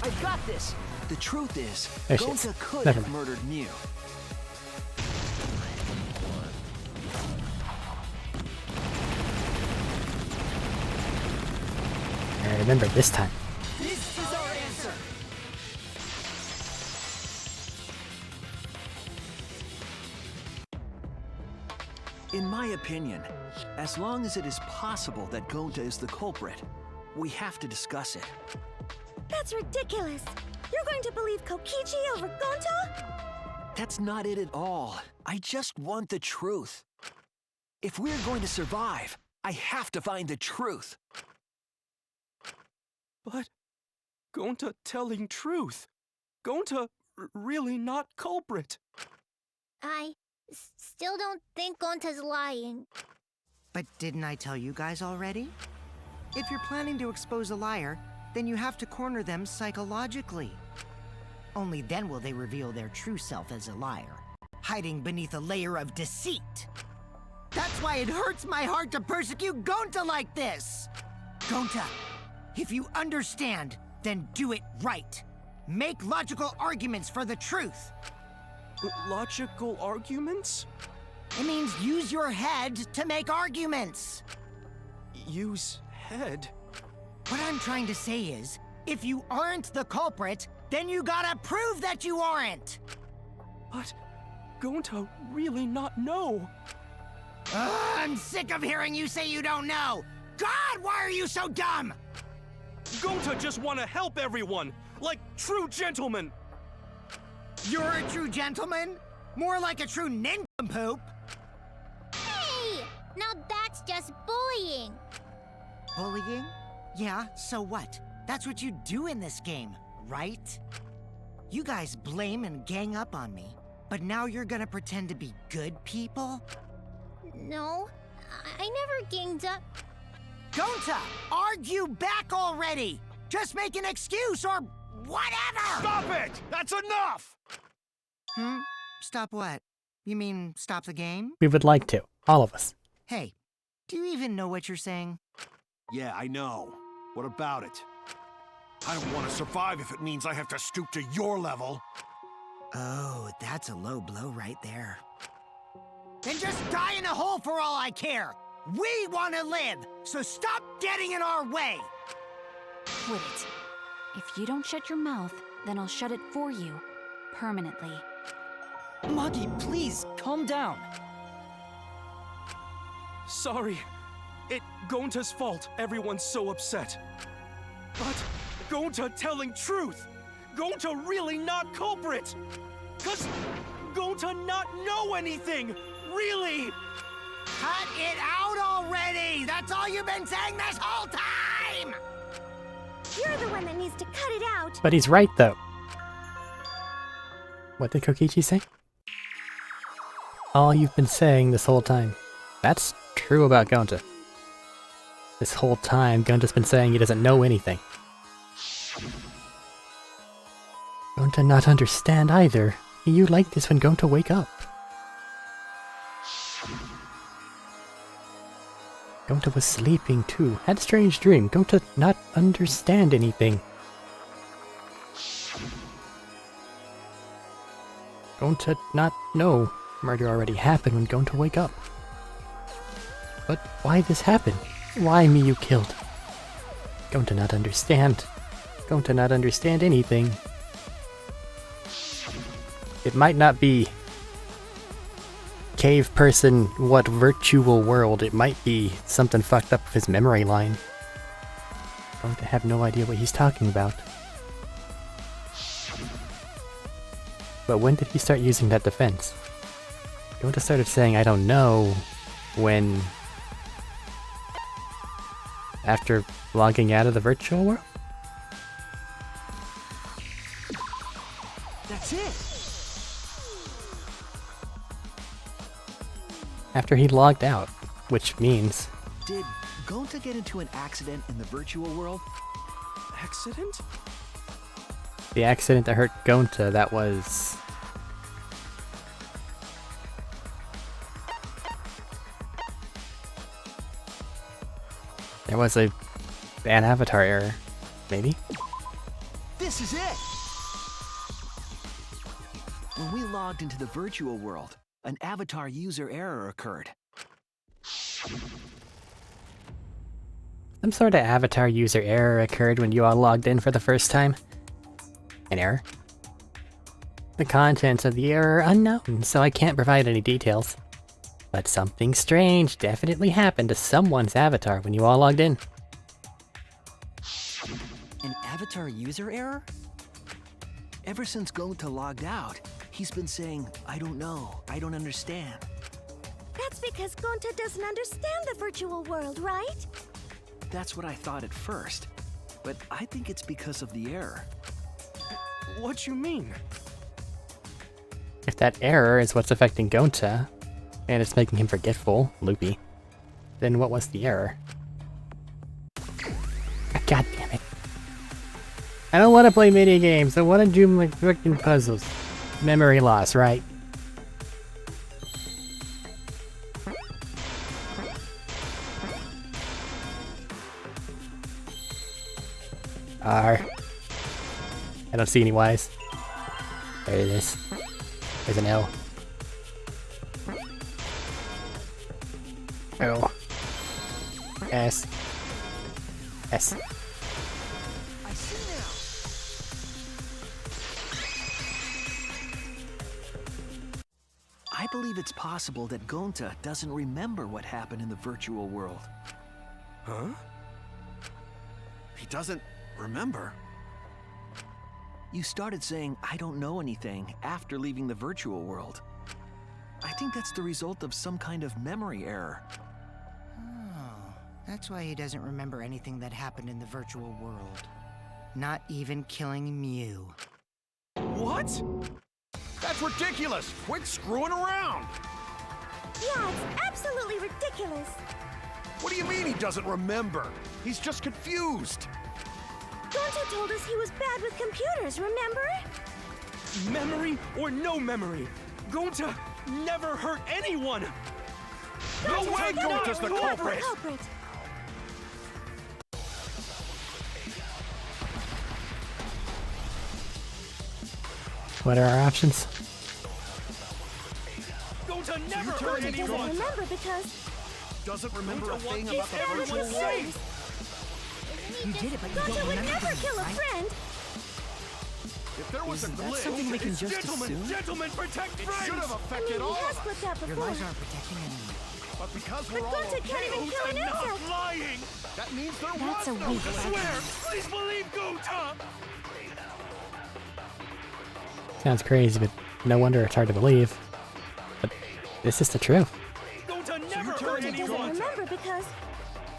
I got this! The truth is, There she is. Gonta could Never have mind. murdered Mew. I remember this time. This is our answer! In my opinion, as long as it is possible that Gonta is the culprit, we have to discuss it. That's ridiculous. You're going to believe Kokichi over Gonta? That's not it at all. I just want the truth. If we're going to survive, I have to find the truth. But Gonta telling truth. Gonta really not culprit. I still don't think Gonta's lying. But didn't I tell you guys already? If you're planning to expose a liar, then you have to corner them psychologically. Only then will they reveal their true self as a liar, hiding beneath a layer of deceit. That's why it hurts my heart to persecute Gonta like this! Gonta, if you understand, then do it right. Make logical arguments for the truth. Logical arguments? It means use your head to make arguments. Use head? What I'm trying to say is, if you aren't the culprit, then you gotta prove that you aren't! But Gonta really not know. I'm sick of hearing you say you don't know! God, why are you so dumb? Gonta just want to help everyone, like true gentlemen. You're a true gentleman? More like a true nincompoop. Hey! Now that's just bullying. Bullying? Yeah, so what? That's what you do in this game, right? You guys blame and gang up on me, but now you're gonna pretend to be good people? No, I never ganged up. Gonta, argue back already! Just make an excuse or whatever! Stop it! That's enough! Stop what? You mean stop the game? We would like to. All of us. Hey, do you even know what you're saying? Yeah, I know. What about it? I don't want to survive if it means I have to stoop to your level. Oh, that's a low blow right there. Then just die in a hole for all I care! We want to live, so stop getting in our way! Quit it. If you don't shut your mouth, then I'll shut it for you. Permanently. Magi, please, calm down. Sorry. It Gonta's fault everyone's so upset. But Gonta telling truth. Gonta really not culprit. 'Cause Gonta not know anything. Really. Cut it out already! That's all you've been saying this whole time! You're the one that needs to cut it out. But he's right, though. What did Kokichi say? All you've been saying this whole time. That's true about Gonta. This whole time, Gonta's been saying he doesn't know anything. Gonta not understand either. You like this when Gonta wake up. Gonta was sleeping too. Had a strange dream. Gonta not understand anything. Gonta not know. Murder already happened when Gonta wake up. But why this happen? Why Miyu killed? Gonta not understand. Gonta not understand anything. It might not be cave person, what virtual world. It might be something fucked up with his memory line. Gonta have no idea what he's talking about. But when did he start using that defense? Gonta started saying I don't know when... after logging out of the virtual world? That's it! After he logged out, which means... Did Gonta get into an accident in the virtual world? Accident? the accident that hurt Gonta, that was... There was an avatar error, maybe? This is it! When we logged into the virtual world, an avatar user error occurred. Some sort of avatar user error occurred when you all logged in for the first time. An error? The contents of the error are unknown, so I can't provide any details. But something strange definitely happened to someone's avatar when you all logged in. An avatar user error? Ever since Gonta logged out, he's been saying, I don't know, I don't understand. That's because Gonta doesn't understand the virtual world, right? That's what I thought at first, but I think it's because of the error. What you mean? If that error is what's affecting Gonta, and it's making him forgetful, loopy, then what was the error? God damn it. I don't want to play mini games, I want to do my fucking puzzles. Memory loss, right? R. I don't see any Y's. There it is. There's an L. O. S. S. I see now. I believe it's possible that Gonta doesn't remember what happened in the virtual world. Huh? He doesn't remember. You started saying, I don't know anything, after leaving the virtual world. I think that's the result of some kind of memory error. Oh, that's why he doesn't remember anything that happened in the virtual world. Not even killing Mew. What? That's ridiculous! Quit screwing around! Yeah, it's absolutely ridiculous. What do you mean he doesn't remember? He's just confused! Gonta told us he was bad with computers, remember? Memory or no memory, Gonta never hurt anyone! No way Gonta's the culprit! What are our options? Gonta never Gonta hurt doesn't anyone! remember because Doesn't remember a Gonta thing wants about the everyone virtual world. safe. You did it, but you Gonta don't would remember never them, kill a right? friend. If there was Isn't a that glitch, something we can just Gentlemen, assume? gentlemen, protect it friends. should have I affected mean, all he of has us. put that Your before. lies aren't protecting anyone. But because But we're all Gonta can't okay, even kill an Gonta not insect. lying. that means there That's was a no waste. glitch. Swear, please believe Gonta. Sounds crazy, but no wonder it's hard to believe. But this is the truth. Gonta never you're hurt telling me Doesn't anyone. remember because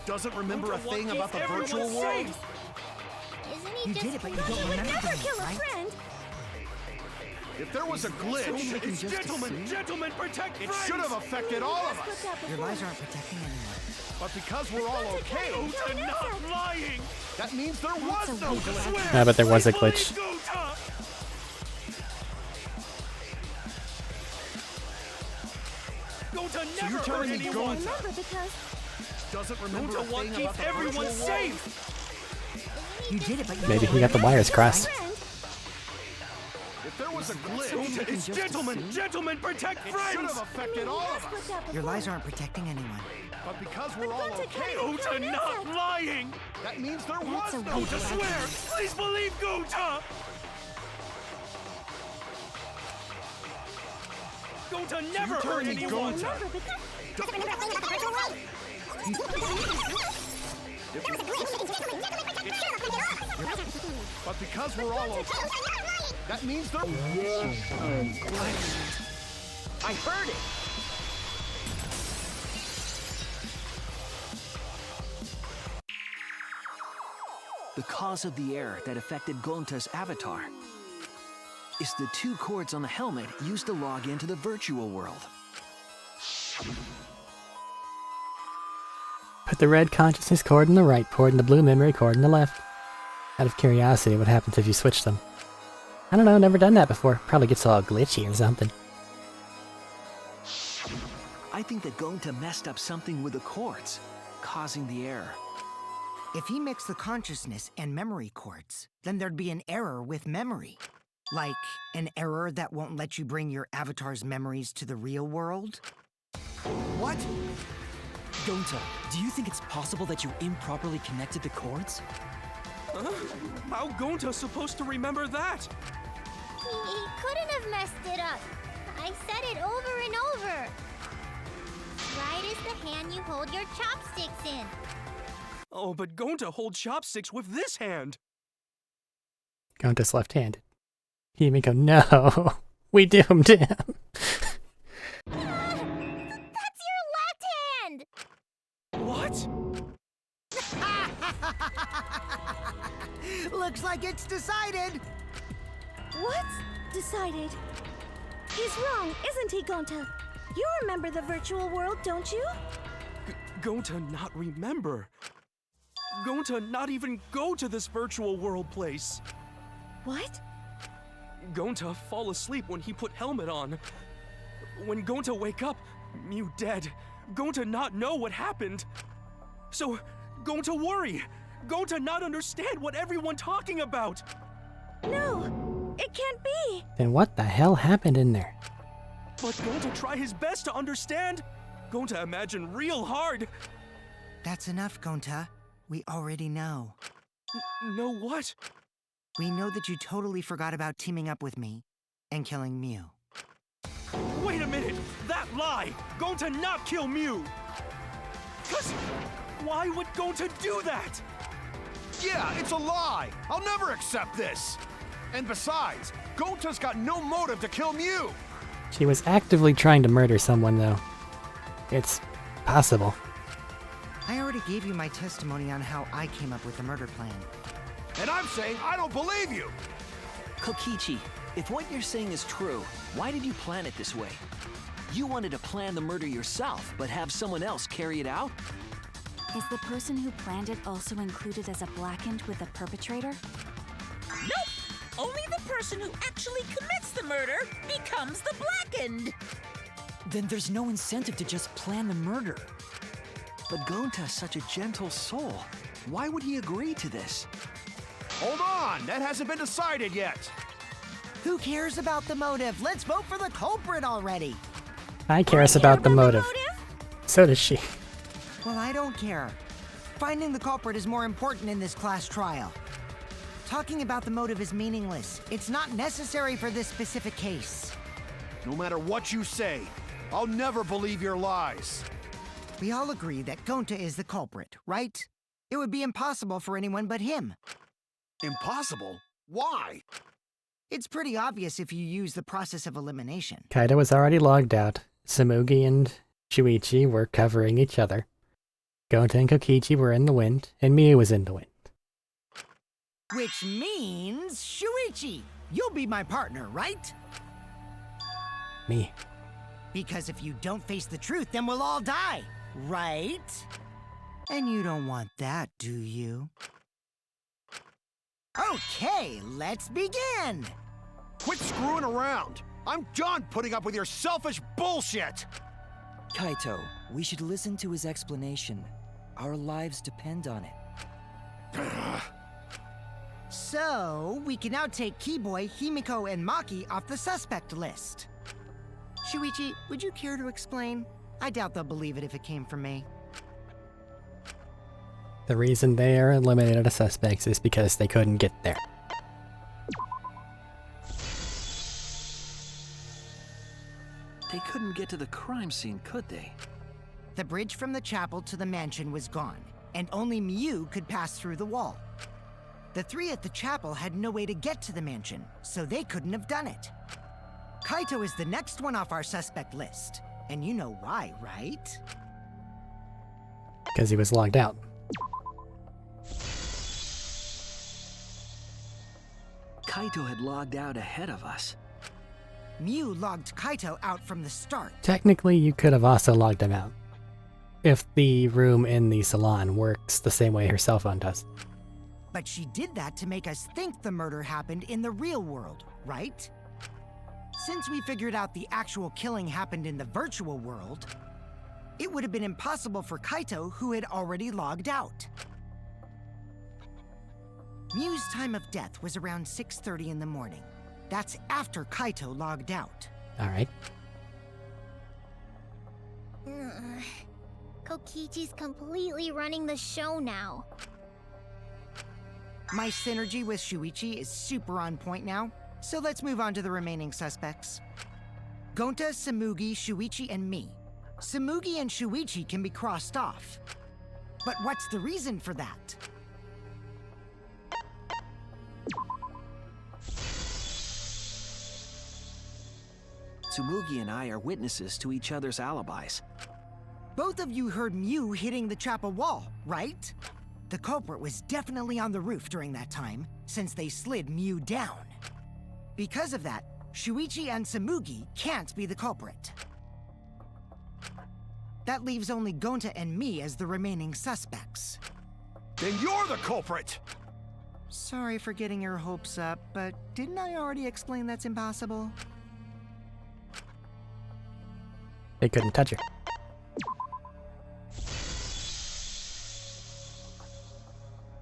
Doesn't remember a Gonta thing wants about the everyone virtual world. safe. Isn't he You just did it, but you Gonta don't would remember never them, kill a right? friend. If there was a something glitch, we can It's just gentlemen, assume? gentlemen, protect it friends. should have affected all of Put us. that Your before. lies aren't protecting anyone. But because we're all okay, Gonta not lying. that means there was no glitch. Swear, Ah, but there was a please glitch. believe Gonta. Gonta never you're hurt telling me anyone. Gonta Remember because doesn't remember Gonta a wants thing keep about the everyone virtual world. safe. You did it, but you Maybe don't he got the remember wires them, crossed. right? friend. If there was a glitch, Gonta, it's just gentlemen, assume? gentlemen, protect it should friends. have affected all of Put us. that before. Your lies aren't protecting anyone. But because we're all Gonta okay, can't Gonta not lying. that means there That's was a no waste. Gonta, glitch. swear, please believe Gonta. Gonta never hurt telling me anyone. Gonta- Remember because But because we're all okay, that means there. I heard it. The cause of the error that affected Gonta's avatar is the two cords on the helmet used to log into the virtual world. Put the red consciousness cord in the right port and the blue memory cord in the left. Out of curiosity, what happens if you switch them? I don't know, never done that before. Probably gets all glitchy or something. I think that Gonta messed up something with the cords, causing the error. If he mixed the consciousness and memory cords, then there'd be an error with memory. Like an error that won't let you bring your avatar's memories to the real world? What? Gonta, do you think it's possible that you improperly connected the cords? Huh? How Gonta supposed to remember that? He couldn't have messed it up. I said it over and over. Right is the hand you hold your chopsticks in. Oh, but Gonta holds chopsticks with this hand. Gonta's left-handed. He even go, no, we doomed him. That's your left hand! What? Looks like it's decided. what's decided? He's wrong, isn't he, Gonta? You remember the virtual world, don't you? Gonta not remember. Gonta not even go to this virtual world place. What? Gonta fall asleep when he put helmet on. When Gonta wake up, Mew dead. Gonta not know what happened. So, Gonta worry. Gonta not understand what everyone talking about. No, it can't be. Then what the hell happened in there? But Gonta try his best to understand. Gonta imagine real hard. That's enough, Gonta. We already know. Know what? We know that you totally forgot about teaming up with me and killing Mew. Wait a minute! That lie! Gonta not kill Mew! 'Cause why would Gonta do that? Yeah, it's a lie. I'll never accept this. And besides, Gonta's got no motive to kill Mew. She was actively trying to murder someone, though. It's possible. I already gave you my testimony on how I came up with the murder plan. And I'm saying I don't believe you. Kokichi, if what you're saying is true, why did you plan it this way? You wanted to plan the murder yourself, but have someone else carry it out? Is the person who planned it also included as a blackened with the perpetrator? Nope! Only the person who actually commits the murder becomes the blackened. Then there's no incentive to just plan the murder. But Gonta's such a gentle soul. Why would he agree to this? Hold on, that hasn't been decided yet. Who cares about the motive? Let's vote for the culprit already. I cares about the motive. So does she. Well, I don't care. Finding the culprit is more important in this class trial. Talking about the motive is meaningless. It's not necessary for this specific case. No matter what you say, I'll never believe your lies. We all agree that Gonta is the culprit, right? It would be impossible for anyone but him. Impossible? Why? It's pretty obvious if you use the process of elimination. Kaito was already logged out. Tsumugi and Shuichi were covering each other. Gonta and Kokichi were in the wind, and Miu was in the wind. Which means, Shuichi, you'll be my partner, right? Me. Because if you don't face the truth, then we'll all die, right? And you don't want that, do you? Okay, let's begin! Quit screwing around! I'm done putting up with your selfish bullshit! Kaito, we should listen to his explanation. Our lives depend on it. So, we can now take Keyboy, Himiko, and Maki off the suspect list. Shuichi, would you care to explain? I doubt they'll believe it if it came from me. The reason they are eliminated as suspects is because they couldn't get there. They couldn't get to the crime scene, could they? The bridge from the chapel to the mansion was gone, and only Miu could pass through the wall. The three at the chapel had no way to get to the mansion, so they couldn't have done it. Kaito is the next one off our suspect list, and you know why, right? Because he was logged out. Kaito had logged out ahead of us. Miu logged Kaito out from the start. Technically, you could have also logged him out. If the room in the salon works the same way her cell phone does. But she did that to make us think the murder happened in the real world, right? Since we figured out the actual killing happened in the virtual world, it would have been impossible for Kaito, who had already logged out. Miu's time of death was around 6:30 in the morning. That's after Kaito logged out. Alright. Kokichi's completely running the show now. My synergy with Shuichi is super on point now, so let's move on to the remaining suspects. Gonta, Tsumugi, Shuichi, and me. Tsumugi and Shuichi can be crossed off. But what's the reason for that? Tsumugi and I are witnesses to each other's alibis. Both of you heard Miu hitting the chapel wall, right? The culprit was definitely on the roof during that time, since they slid Miu down. Because of that, Shuichi and Tsumugi can't be the culprit. That leaves only Gonta and me as the remaining suspects. Then you're the culprit! Sorry for getting your hopes up, but didn't I already explain that's impossible? They couldn't touch her.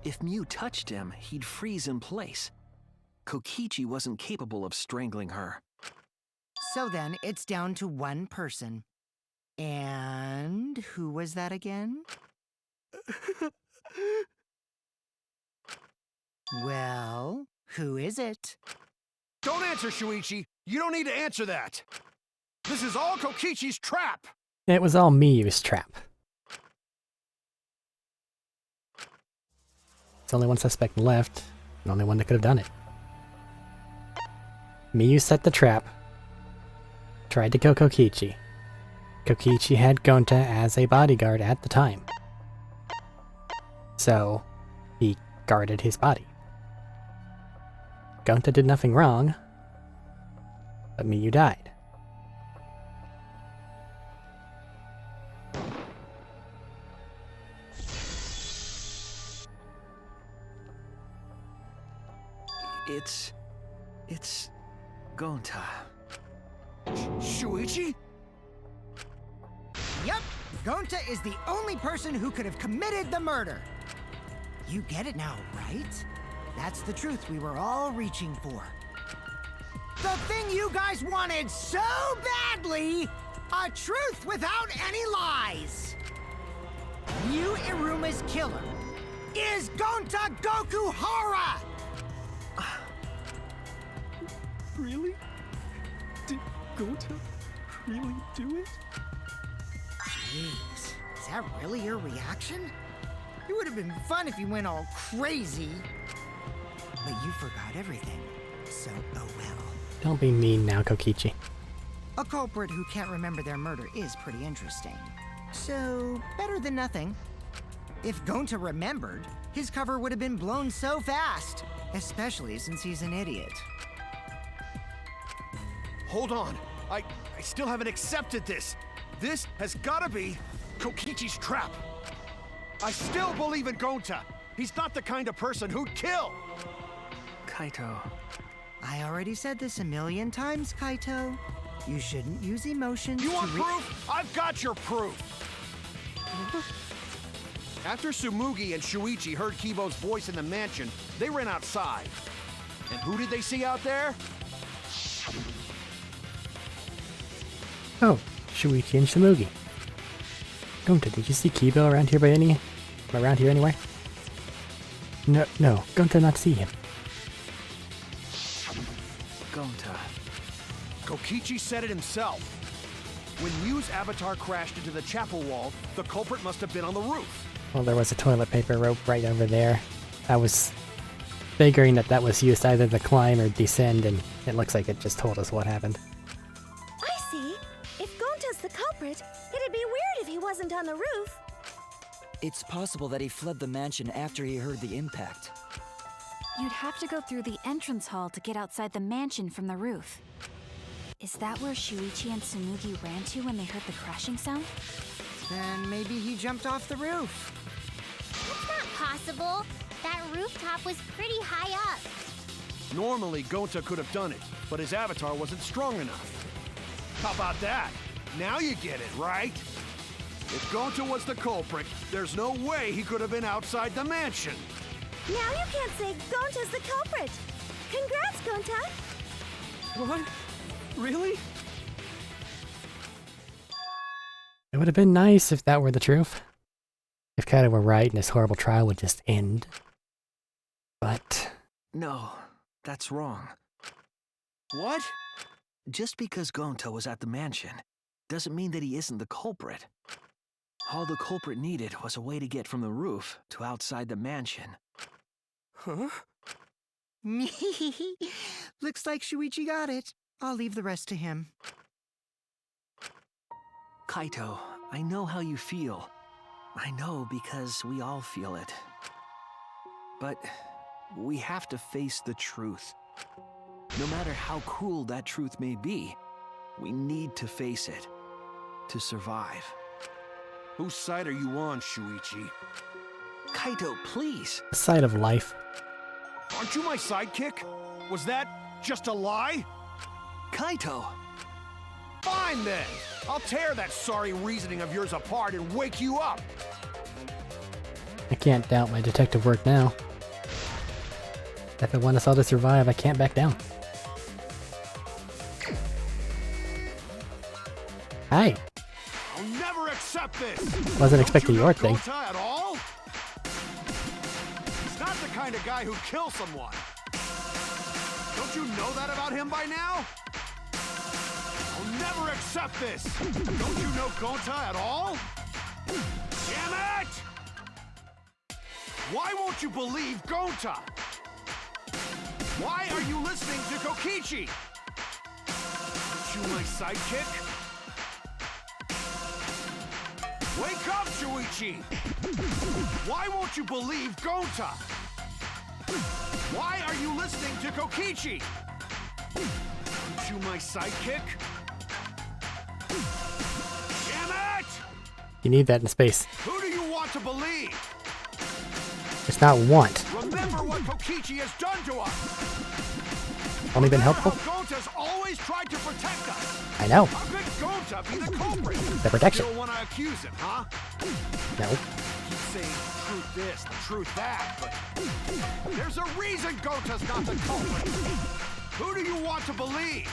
If Miu touched him, he'd freeze in place. Kokichi wasn't capable of strangling her. So then, it's down to one person. And who was that again? Well, who is it? Don't answer, Shuichi! You don't need to answer that! This is all Kokichi's trap! It was all Miyu's trap. There's only one suspect left, and only one that could have done it. Miyu set the trap, tried to kill Kokichi. Kokichi had Gonta as a bodyguard at the time, so he guarded his body. Gonta did nothing wrong, but Miyu died. It's Gonta. Shuichi? Yep, Gonta is the only person who could have committed the murder. You get it now, right? That's the truth we were all reaching for. The thing you guys wanted so badly! A truth without any lies! Kokichi's killer is Gonta Gokuhara! Really? Did Gonta really do it? Jeez, is that really your reaction? It would have been fun if you went all crazy. But you forgot everything, so oh well. Don't be mean now, Kokichi. A culprit who can't remember their murder is pretty interesting. So, better than nothing. If Gonta remembered, his cover would have been blown so fast. Especially since he's an idiot. Hold on. I still haven't accepted this. This has gotta be Kokichi's trap. I still believe in Gonta. He's not the kind of person who'd kill. Kaito. I already said this a million times, Kaito. You shouldn't use emotions You to want proof? I've got your proof. After Tsumugi and Shuichi heard Kibo's voice in the mansion, they ran outside. And who did they see out there? Oh, Shuichi and Tsumugi. Gonta, did you see Kibo around here anywhere? No, Gonta not see him. Gonta. Kokichi said it himself. When Miu's avatar crashed into the chapel wall, the culprit must have been on the roof. Well, there was a toilet paper rope right over there. I was figuring that was used either to climb or descend, and it looks like it just told us what happened. I see. If Gonta's the culprit, it'd be weird if he wasn't on the roof. It's possible that he fled the mansion after he heard the impact. You'd have to go through the entrance hall to get outside the mansion from the roof. Is that where Shuichi and Tsumugi ran to when they heard the crashing sound? Then maybe he jumped off the roof. That's not possible. That rooftop was pretty high up. Normally, Gonta could have done it, but his avatar wasn't strong enough. How about that? Now you get it, right? If Gonta was the culprit, there's no way he could have been outside the mansion. Now you can't say Gonta's the culprit. Congrats, Gonta. What? Really? It would have been nice if that were the truth. If Kaito were right and his horrible trial would just end. But... No, that's wrong. What? Just because Gonta was at the mansion doesn't mean that he isn't the culprit. All the culprit needed was a way to get from the roof to outside the mansion. Huh? Looks like Shuichi got it. I'll leave the rest to him. Kaito, I know how you feel. I know because we all feel it. But we have to face the truth. No matter how cruel that truth may be, we need to face it to survive. Whose side are you on, Shuichi? Kaito, please! the side of life. Aren't you my sidekick? Was that just a lie? Kaito! Fine then! I'll tear that sorry reasoning of yours apart and wake you up! I can't doubt my detective work now. If I want us all to survive, I can't back down. Hi! I'll never accept this! Wasn't expecting your thing. Gonta at all? He's not the kind of guy who'd kill someone. Don't you know that about him by now? I'll never accept this! Don't you know Gonta at all? Damn it! Why won't you believe Gonta? Why are you listening to Kokichi? Aren't you my sidekick? Wake up, Shuichi! Why won't you believe Gonta? Why are you listening to Kokichi? Aren't you my sidekick? Damn it! You need that in space. Who do you want to believe? It's not want. Remember what Kokichi has done to us! Only been helpful? Gonta's always tried to protect us! I know. How could Gonta be the culprit? The protection. You don't want to accuse him, huh? No. Keep saying truth this, truth that, but there's a reason Gonta's not the culprit. Who do you want to believe?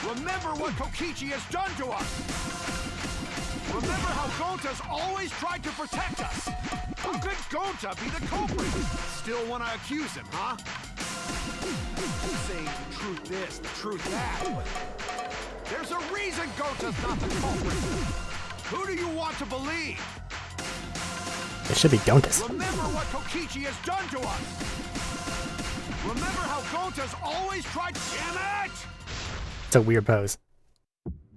Remember what Kokichi has done to us. Remember how Gonta's always tried to protect us? How could Gonta be the culprit? Still want to accuse him, huh? Saying the truth this, the truth that. There's a reason Gonta's not the culprit. Who do you want to believe? It should be Gonta's. Remember what Kokichi has done to us. Remember how Gonta's always tried. Damn it! It's a weird pose.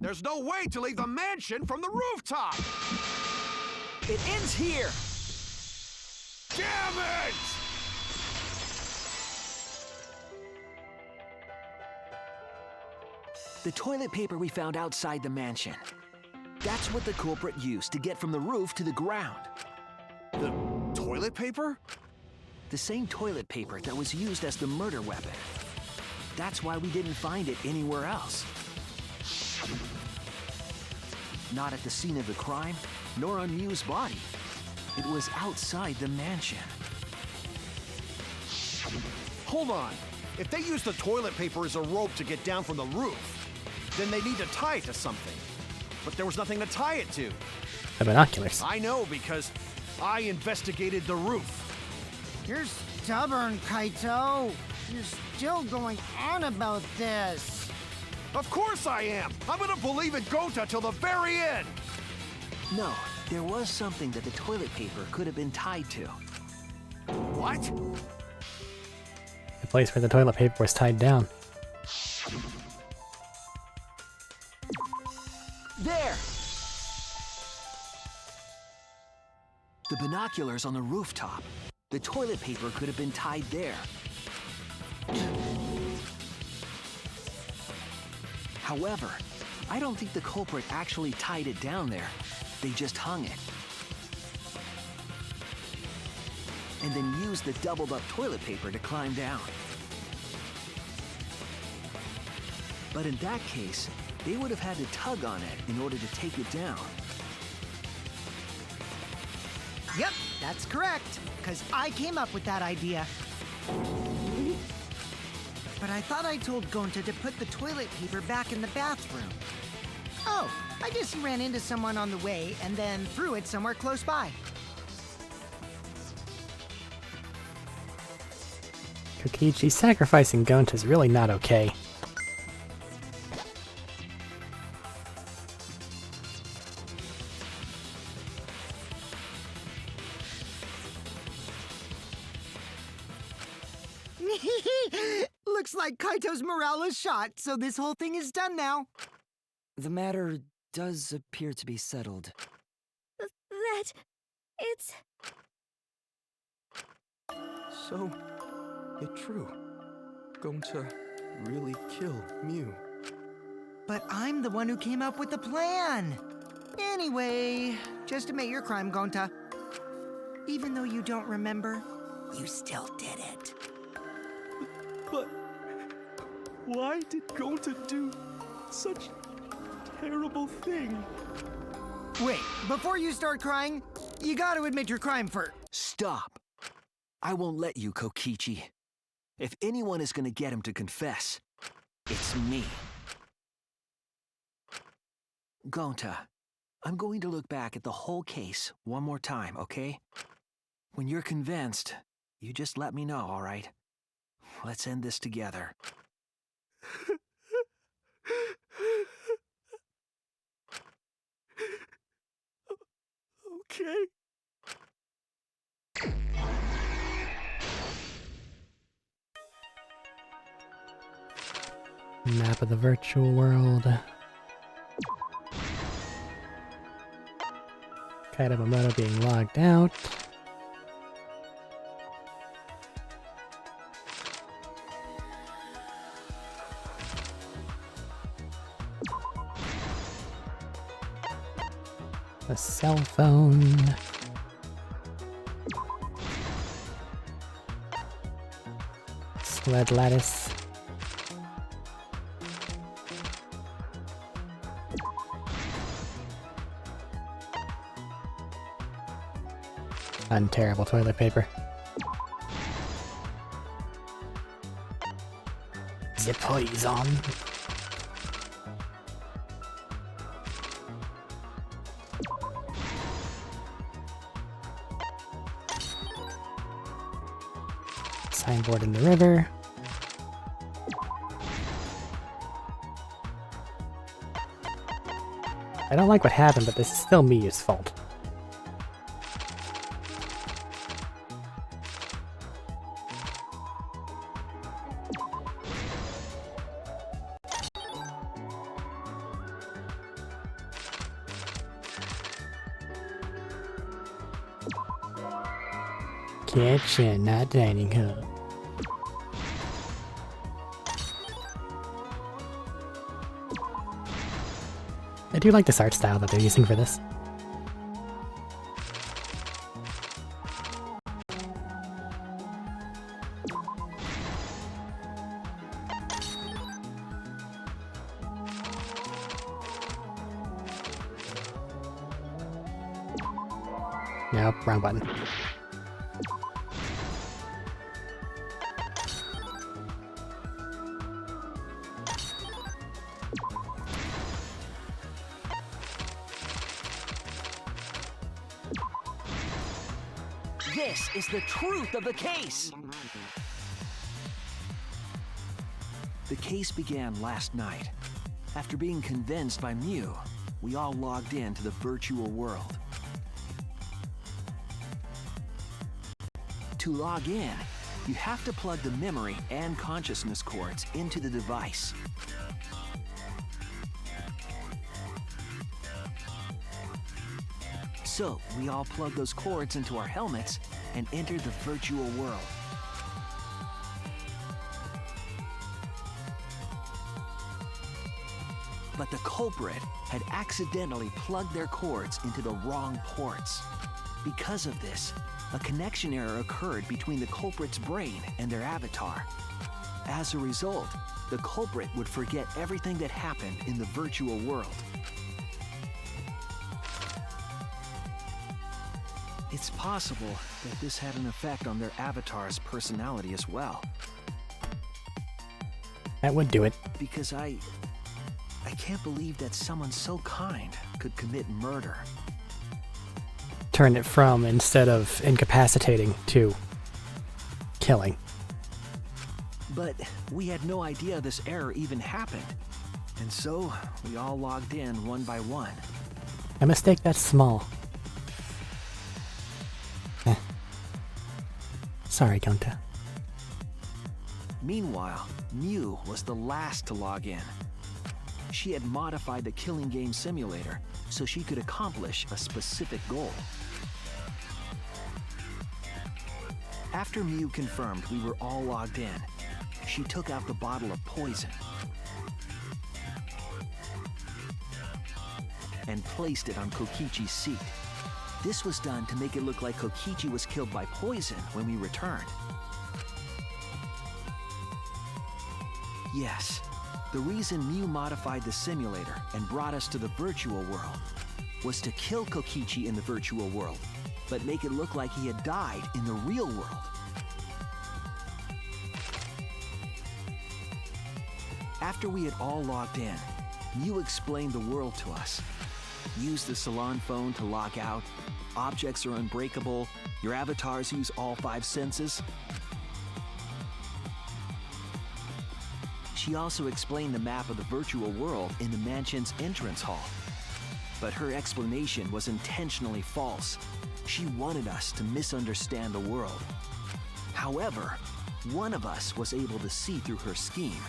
There's no way to leave the mansion from the rooftop. It ends here! Damn it! The toilet paper we found outside the mansion. That's what the culprit used to get from the roof to the ground. The toilet paper? The same toilet paper that was used as the murder weapon. That's why we didn't find it anywhere else. Not at the scene of the crime, nor on Miu's body. It was outside the mansion. Hold on. If they use the toilet paper as a rope to get down from the roof, then they need to tie it to something. But there was nothing to tie it to. The binoculars. I know because I investigated the roof. You're stubborn, Kaito. You're still going on about this. Of course I am. I'm gonna believe in Gonta till the very end. No, there was something that the toilet paper could have been tied to. What? The place where the toilet paper was tied down. There! The binoculars on the rooftop. The toilet paper could have been tied there. However, I don't think the culprit actually tied it down there. They just hung it. And then used the doubled up toilet paper to climb down. But in that case, they would have had to tug on it in order to take it down. Yep, that's correct. Because I came up with that idea. But I thought I told Gonta to put the toilet paper back in the bathroom. Oh, I guess he ran into someone on the way and then threw it somewhere close by. Kokichi, sacrificing Gonta is really not okay. Looks like Kaito's morale is shot, so this whole thing is done now. The matter does appear to be settled. That... it's... So, it's true. Gonta really killed Miu. But I'm the one who came up with the plan. Anyway, just admit your crime, Gonta. Even though you don't remember, you still did it. But why did Gonta do such a terrible thing? Wait, before you start crying, you gotta admit your crime first. Stop! I won't let you, Kokichi. If anyone is gonna get him to confess, it's me. Gonta, I'm going to look back at the whole case one more time, okay? When you're convinced, you just let me know, all right? Let's end this together. Okay. Map of the virtual world. Kaitamomoto being logged out. A cell phone. Sled lattice. Unterrible toilet paper. The poison. Signboard in the river. I don't like what happened, but this is still Miyu's fault. Kitchen, not dining hall. I do like this art style that they're using for this. Nope, wrong button. This is the truth of the case! The case began last night. After being convinced by Mew, we all logged in to the virtual world. To log in, you have to plug the memory and consciousness cords into the device. So, we all plug those cords into our helmets and enter the virtual world. But the culprit had accidentally plugged their cords into the wrong ports. Because of this, a connection error occurred between the culprit's brain and their avatar. As a result, the culprit would forget everything that happened in the virtual world. It's possible that this had an effect on their avatar's personality as well. That would do it. Because I can't believe that someone so kind could commit murder. Turn it from, instead of incapacitating, to killing. But we had no idea this error even happened. And so, we all logged in one by one. A mistake that's small. Sorry, Gonta. Meanwhile, Mew was the last to log in. She had modified the killing game simulator so she could accomplish a specific goal. After Mew confirmed we were all logged in, she took out the bottle of poison and placed it on Kokichi's seat. This was done to make it look like Kokichi was killed by poison when we returned. Yes, the reason Mew modified the simulator and brought us to the virtual world was to kill Kokichi in the virtual world, but make it look like he had died in the real world. After we had all logged in, Mew explained the world to us. Use the salon phone to log out. Objects are unbreakable. Your avatars use all 5 senses. She also explained the map of the virtual world in the mansion's entrance hall. But her explanation was intentionally false. She wanted us to misunderstand the world. However, one of us was able to see through her scheme.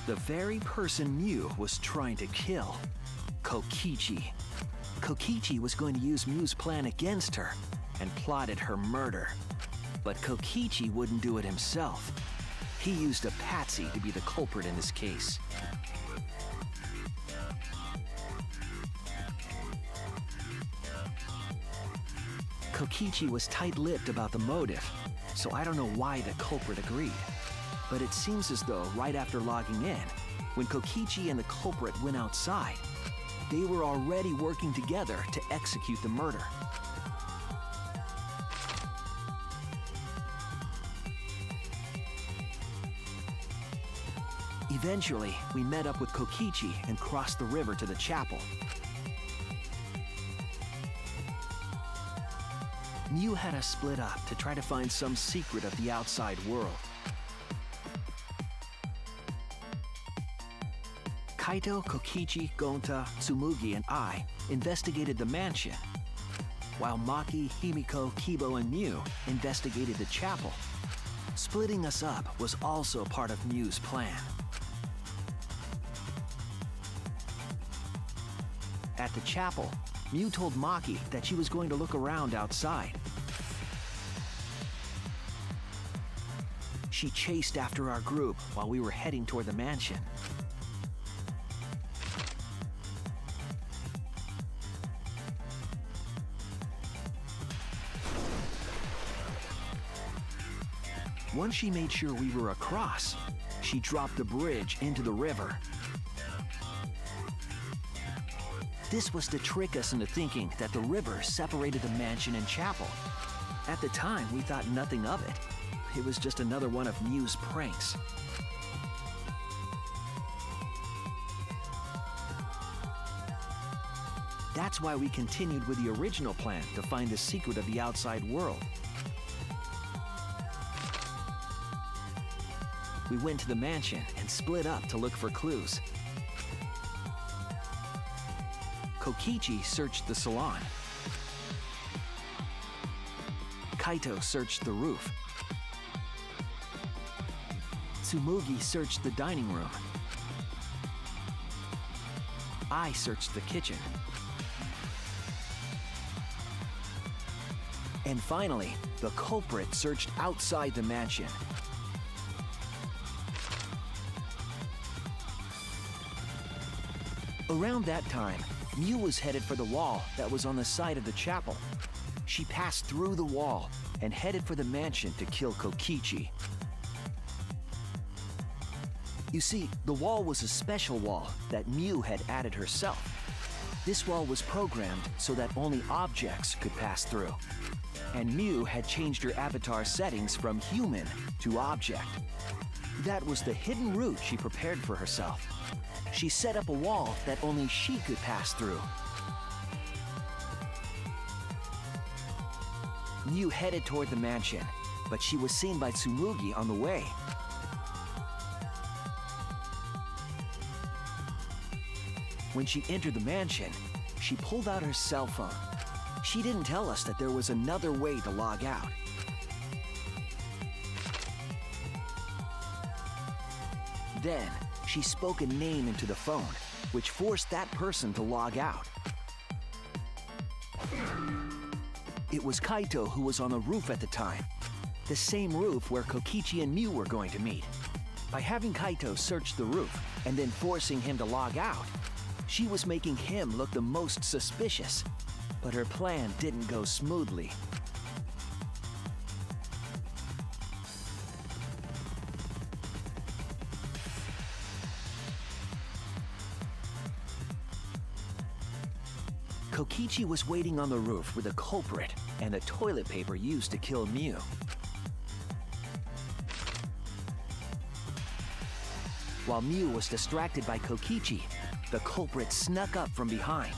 The very person Mew was trying to kill, Kokichi. Kokichi was going to use Mew's plan against her and plotted her murder. But Kokichi wouldn't do it himself. He used a patsy to be the culprit in this case. Kokichi was tight-lipped about the motive, so I don't know why the culprit agreed. But it seems as though right after logging in, when Kokichi and the culprit went outside, they were already working together to execute the murder. Eventually, we met up with Kokichi and crossed the river to the chapel. Mew had us split up to try to find some secret of the outside world. Kaito, Kokichi, Gonta, Tsumugi, and I investigated the mansion, while Maki, Himiko, Kibo, and Mew investigated the chapel. Splitting us up was also part of Mew's plan. At the chapel, Mew told Maki that she was going to look around outside. She chased after our group while we were heading toward the mansion. Once she made sure we were across, she dropped the bridge into the river. This was to trick us into thinking that the river separated the mansion and chapel. At the time, we thought nothing of it. It was just another one of Mew's pranks. That's why we continued with the original plan to find the secret of the outside world. We went to the mansion and split up to look for clues. Kokichi searched the salon. Kaito searched the roof. Tsumugi searched the dining room. I searched the kitchen. And finally, the culprit searched outside the mansion. Around that time, Mew was headed for the wall that was on the side of the chapel. She passed through the wall and headed for the mansion to kill Kokichi. You see, the wall was a special wall that Mew had added herself. This wall was programmed so that only objects could pass through. And Mew had changed her avatar settings from human to object. That was the hidden route she prepared for herself. She set up a wall that only she could pass through. Mew headed toward the mansion, but she was seen by Tsumugi on the way. When she entered the mansion, she pulled out her cell phone. She didn't tell us that there was another way to log out. Then, she spoke a name into the phone, which forced that person to log out. It was Kaito who was on the roof at the time, the same roof where Kokichi and Mew were going to meet. By having Kaito search the roof and then forcing him to log out, she was making him look the most suspicious. But her plan didn't go smoothly. Kokichi was waiting on the roof with a culprit and the toilet paper used to kill Mew. While Mew was distracted by Kokichi, the culprit snuck up from behind.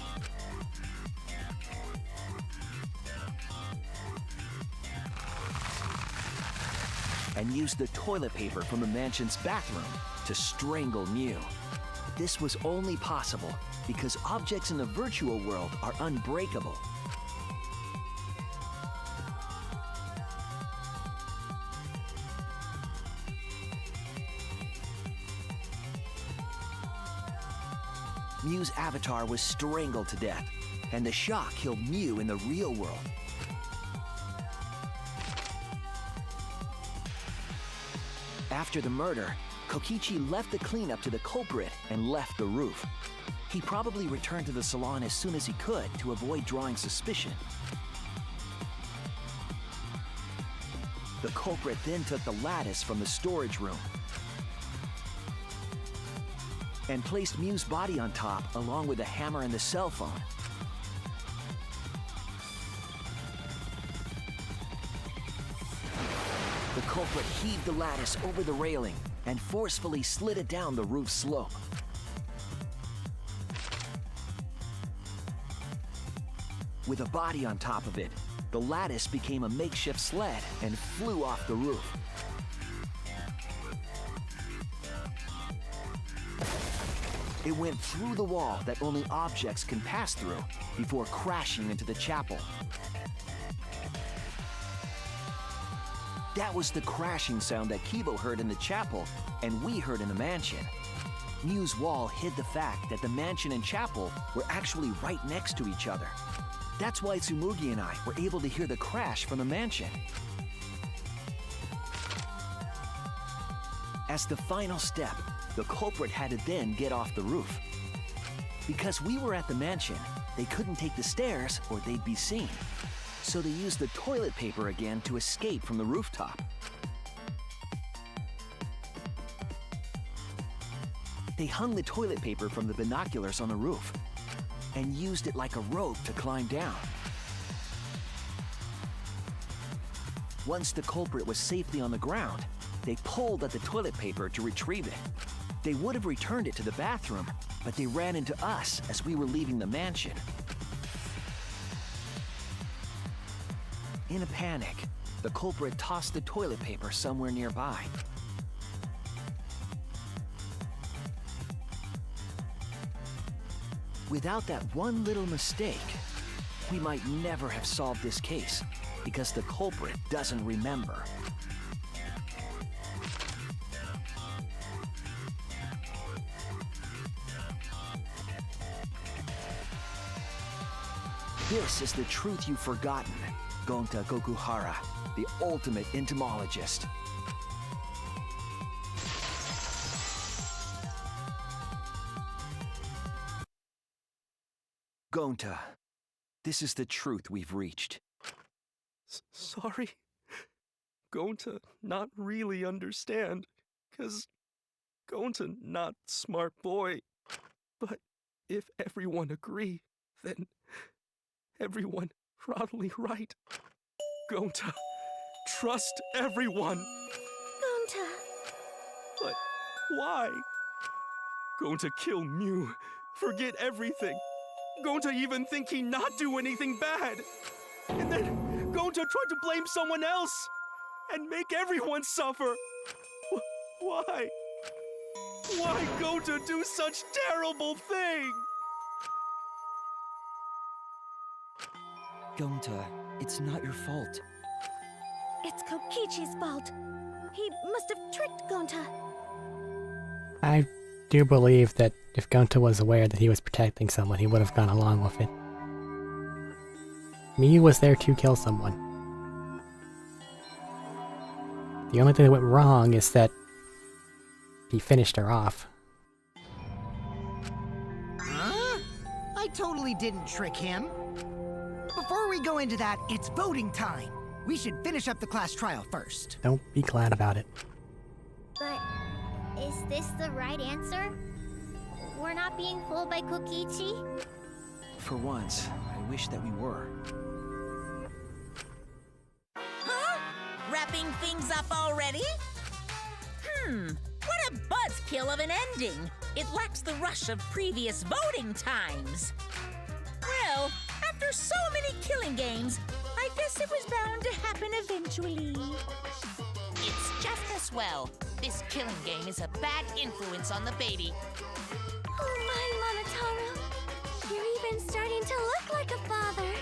And used the toilet paper from the mansion's bathroom to strangle Mew. This was only possible because objects in the virtual world are unbreakable. Mew's avatar was strangled to death, and the shock killed Mew in the real world. After the murder, Kokichi left the cleanup to the culprit and left the roof. He probably returned to the salon as soon as he could to avoid drawing suspicion. The culprit then took the lattice from the storage room and placed Mew's body on top along with the hammer and the cell phone. The culprit heaved the lattice over the railing and forcefully slid it down the roof slope. With a body on top of it, the lattice became a makeshift sled and flew off the roof. It went through the wall that only objects can pass through before crashing into the chapel. That was the crashing sound that Kibo heard in the chapel and we heard in the mansion. Mew's wall hid the fact that the mansion and chapel were actually right next to each other. That's why Tsumugi and I were able to hear the crash from the mansion. As the final step, the culprit had to then get off the roof. Because we were at the mansion, they couldn't take the stairs or they'd be seen. So they used the toilet paper again to escape from the rooftop. They hung the toilet paper from the binoculars on the roof and used it like a rope to climb down. Once the culprit was safely on the ground, they pulled at the toilet paper to retrieve it. They would have returned it to the bathroom, but they ran into us as we were leaving the mansion. In a panic, the culprit tossed the toilet paper somewhere nearby. Without that one little mistake, we might never have solved this case because the culprit doesn't remember. This is the truth you've forgotten, Gonta Gokuhara, the ultimate entomologist. Gonta, this is the truth we've reached. Sorry. Gonta not really understand, 'cause Gonta not smart boy. But if everyone agree, then everyone probably right. Gonta, trust everyone. Gonta. But why? Gonta kill Mew, forget everything. Gonta even think he not do anything bad. And then Gonta try to blame someone else and make everyone suffer. Why? Why Gonta do such terrible thing? Gonta, it's not your fault. It's Kokichi's fault. He must have tricked Gonta. I do believe that if Gonta was aware that he was protecting someone, he would have gone along with it. Mew was there to kill someone. The only thing that went wrong is that he finished her off. Huh? I totally didn't trick him. Before we go into that, it's voting time. We should finish up the class trial first. Don't be glad about it. But is this the right answer? We're not being fooled by Kokichi? For once, I wish that we were. Huh? Wrapping things up already? What a buzzkill of an ending. It lacks the rush of previous voting times. Well, after so many killing games, I guess it was bound to happen eventually. It's just as well. This killing game is a bad influence on the baby. Oh my, Monotaro. You're even starting to look like a father.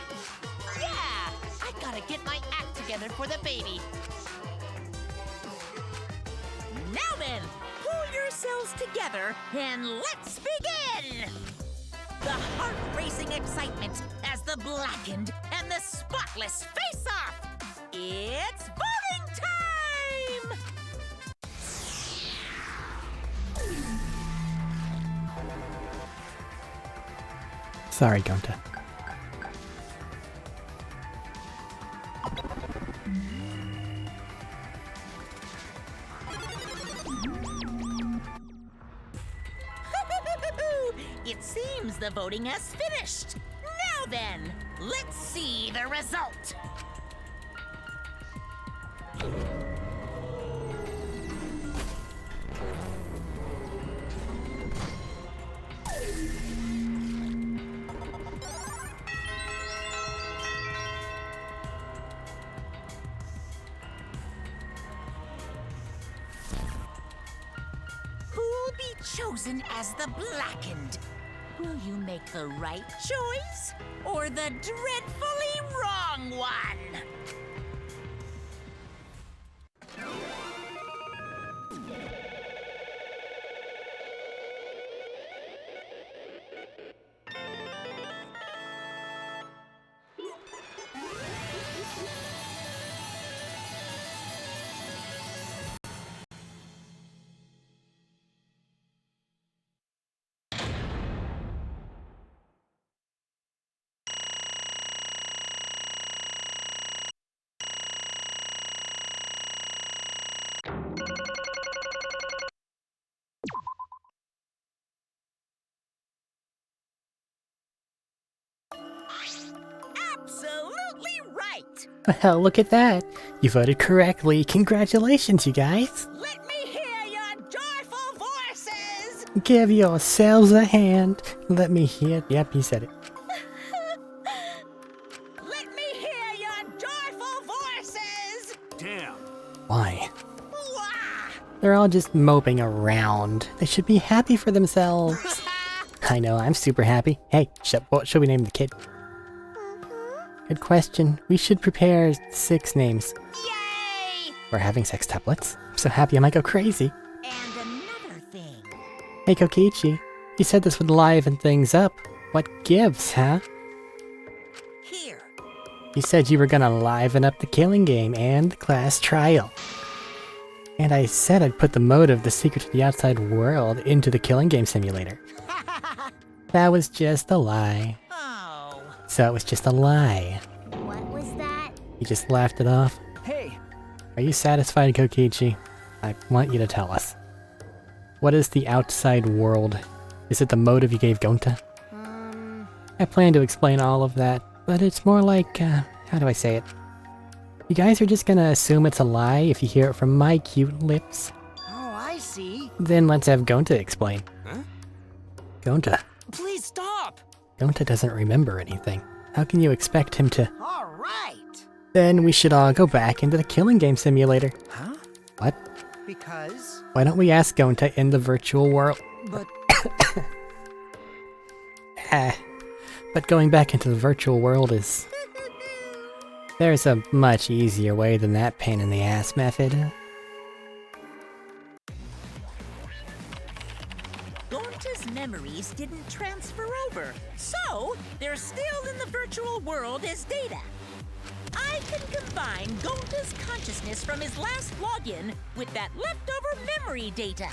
Yeah! I gotta get my act together for the baby. Now then, pull yourselves together and let's begin! The heart-racing excitement as the blackened and the spotless face off! It's voting time! Sorry, Gonta. It seems the voting has finished. Now then, let's see the result. chosen as the Blackened. Will you make the right choice or the dreadfully wrong one? Absolutely right! Well, look at that. You voted correctly. Congratulations, you guys. Let me hear your joyful voices! Give yourselves a hand. Let me hear. Yep, you said it. Let me hear your joyful voices! Damn. Why? Wah! They're all just moping around. They should be happy for themselves. I know, I'm super happy. Hey, what should we name the kid? Good question. We should prepare 6 names. Yay! We're having sextuplets. I'm so happy I might go crazy. And another thing. Hey Kokichi, you said this would liven things up. What gives, huh? Here. You said you were gonna liven up the killing game and the class trial. And I said I'd put the motive, the secret to the outside world, into the killing game simulator. That was just a lie. Oh. So it was just a lie. What was that? You just laughed it off? Hey, Are you satisfied, Kokichi? I want you to tell us. What is the outside world? Is it the motive you gave Gonta? I plan to explain all of that, but it's more like, how do I say it? You guys are just gonna assume it's a lie if you hear it from my cute lips. Oh, I see. Then let's have Gonta explain. Huh? Gonta. Please stop! Gonta doesn't remember anything. How can you expect him to? All right. Then we should all go back into the killing game simulator. huh? What? Because... Why don't we ask Gonta in the virtual world? But But going back into the virtual world is... There's a much easier way than that pain in the ass method. Gonta's memories didn't transfer over, so they're still in the virtual world as data. I can combine Gonta's consciousness from his last login with that leftover memory data.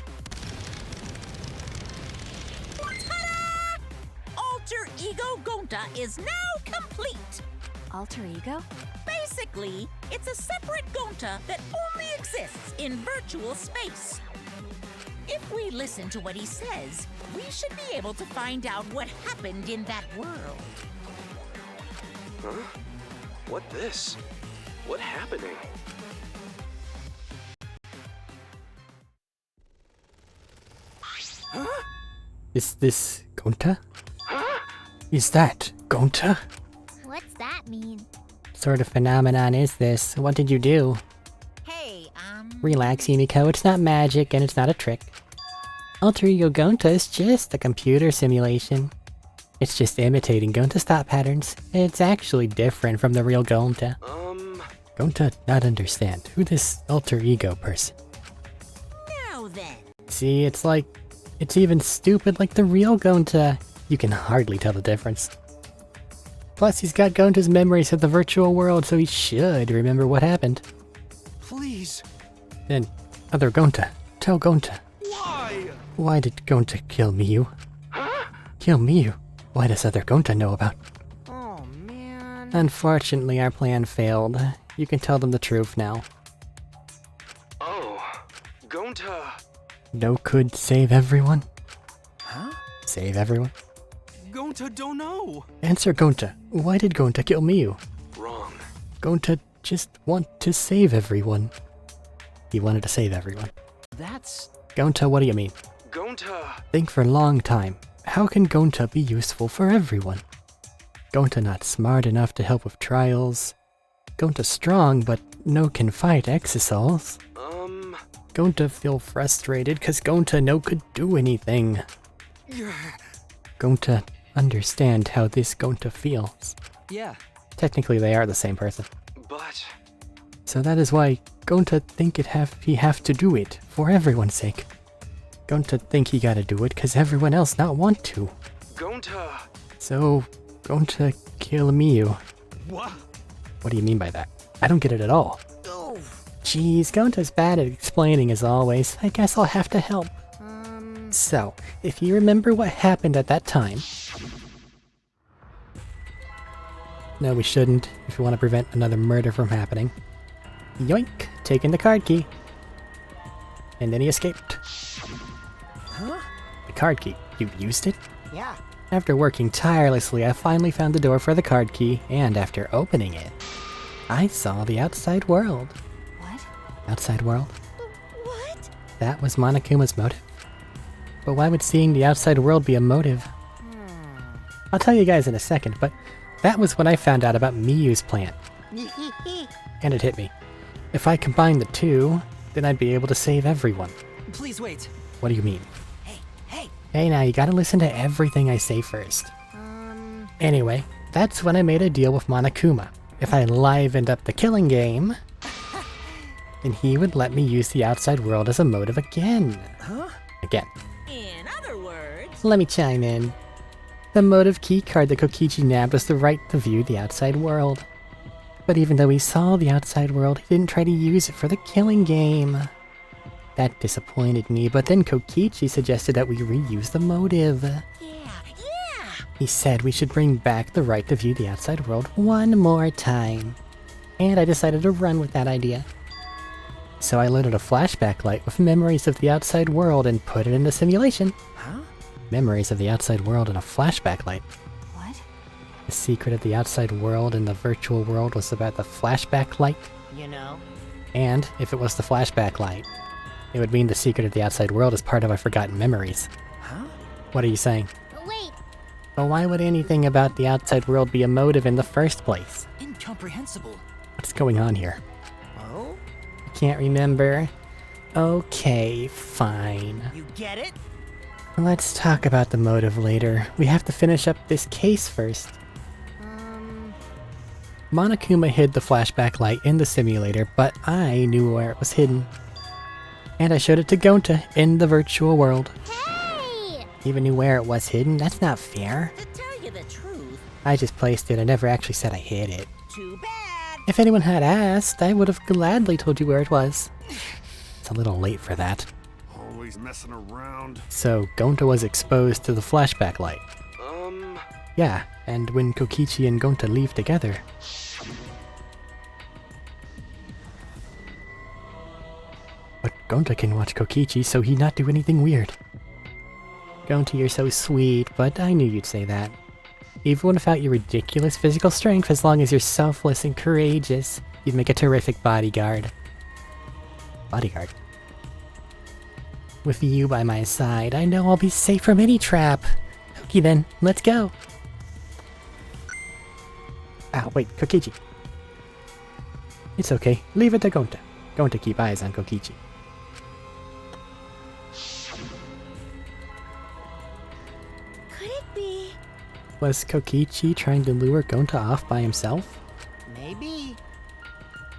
Ta-da! Alter Ego Gonta is now complete. Alter ego? Basically, it's a separate Gonta that only exists in virtual space. If we listen to what he says, we should be able to find out what happened in that world. Huh? What this? What happening? Huh? Is this Gonta? Is that Gonta? What's that mean? What sort of phenomenon is this? What did you do? Hey, Relax, Yumiko, it's not magic and it's not a trick. Alter Ego Gonta is just a computer simulation. It's just imitating Gonta's thought patterns. It's actually different from the real Gonta. Gonta not understand who this alter ego person. now then. See, it's even stupid like the real Gonta. You can hardly tell the difference. Plus, he's got Gonta's memories of the virtual world, so he should remember what happened. Please. Then, other Gonta, tell Gonta. Why? Why did Gonta kill Miyu? Kill Miyu? Why does other Gonta know about? Oh, man. Unfortunately, our plan failed. You can tell them the truth now. Oh, Gonta. No could save everyone? Huh? Save everyone? Gonta don't know. Answer Gonta. Why did Gonta kill Miyu? Wrong. Gonta just want to save everyone. He wanted to save everyone. That's... Gonta, what do you mean? Gonta. Think for a long time. How can Gonta be useful for everyone? Gonta not smart enough to help with trials. Gonta strong, but no can fight Exisals. Gonta feel frustrated because Gonta no could do anything. Gonta understand how this Gonta feels. Yeah. Technically they are the same person. But So that is why Gonta think he have to do it, for everyone's sake. Gonta think he gotta do it cause everyone else not want to. Gonta. So, Gonta kill Miu. What? What do you mean by that? I don't get it at all. Jeez, Gonta's bad at explaining as always. I guess I'll have to help. So, if you remember what happened at that time... No, we shouldn't, if we want to prevent another murder from happening. Yoink! Taking the card key. And then he escaped. Huh? The card key. You used it? Yeah. After working tirelessly, I finally found the door for the card key, and after opening it, I saw the outside world. What? Outside world? What? That was Monokuma's motive. But why would seeing the outside world be a motive? I'll tell you guys in a second, but that was when I found out about Miyu's plan. And it hit me. If I combine the two, then I'd be able to save everyone. Please wait. What do you mean? Hey. Hey now, you gotta listen to everything I say first. Anyway, that's when I made a deal with Monokuma. If I livened up the killing game, then he would let me use the outside world as a motive again. Again. In other words, Let me chime in. The motive key card that Kokichi nabbed was the right to view the outside world. But even though he saw the outside world, he didn't try to use it for the killing game. That disappointed me, but then Kokichi suggested that we reuse the motive. yeah. He said we should bring back the right to view the outside world one more time. And I decided to run with that idea. So I loaded a flashback light with memories of the outside world and put it in the simulation. Memories of the outside world in a flashback light. What? The secret of the outside world in the virtual world was about the flashback light. You know? And if it was the flashback light, it would mean the secret of the outside world is part of our forgotten memories. What are you saying? Wait, But why would anything about the outside world be a motive in the first place? Incomprehensible. What's going on here? Oh? Can't remember? Okay, fine. You get it? Let's talk about the motive later. We have to finish up this case first. Monokuma hid the flashback light in the simulator, but I knew where it was hidden. And I showed it to Gonta in the virtual world. hey! Even knew where it was hidden? That's not fair. To tell you the truth, I just placed it, I never actually said I hid it. too bad. If anyone had asked, I would have gladly told you where it was. It's a little late for that. Always messing around. So, Gonta was exposed to the flashback light. Yeah, and when Kokichi and Gonta leave together... But Gonta can watch Kokichi, so he not do anything weird. Gonta, you're so sweet, but I knew you'd say that. Even without your ridiculous physical strength, as long as you're selfless and courageous, you'd make a terrific bodyguard. Bodyguard? With you by my side, I know I'll be safe from any trap. Okay then, let's go. Ah, wait, Kokichi. It's okay, leave it to Gonta. Gonta keep eyes on Kokichi. Could it be? Was Kokichi trying to lure Gonta off by himself? Maybe.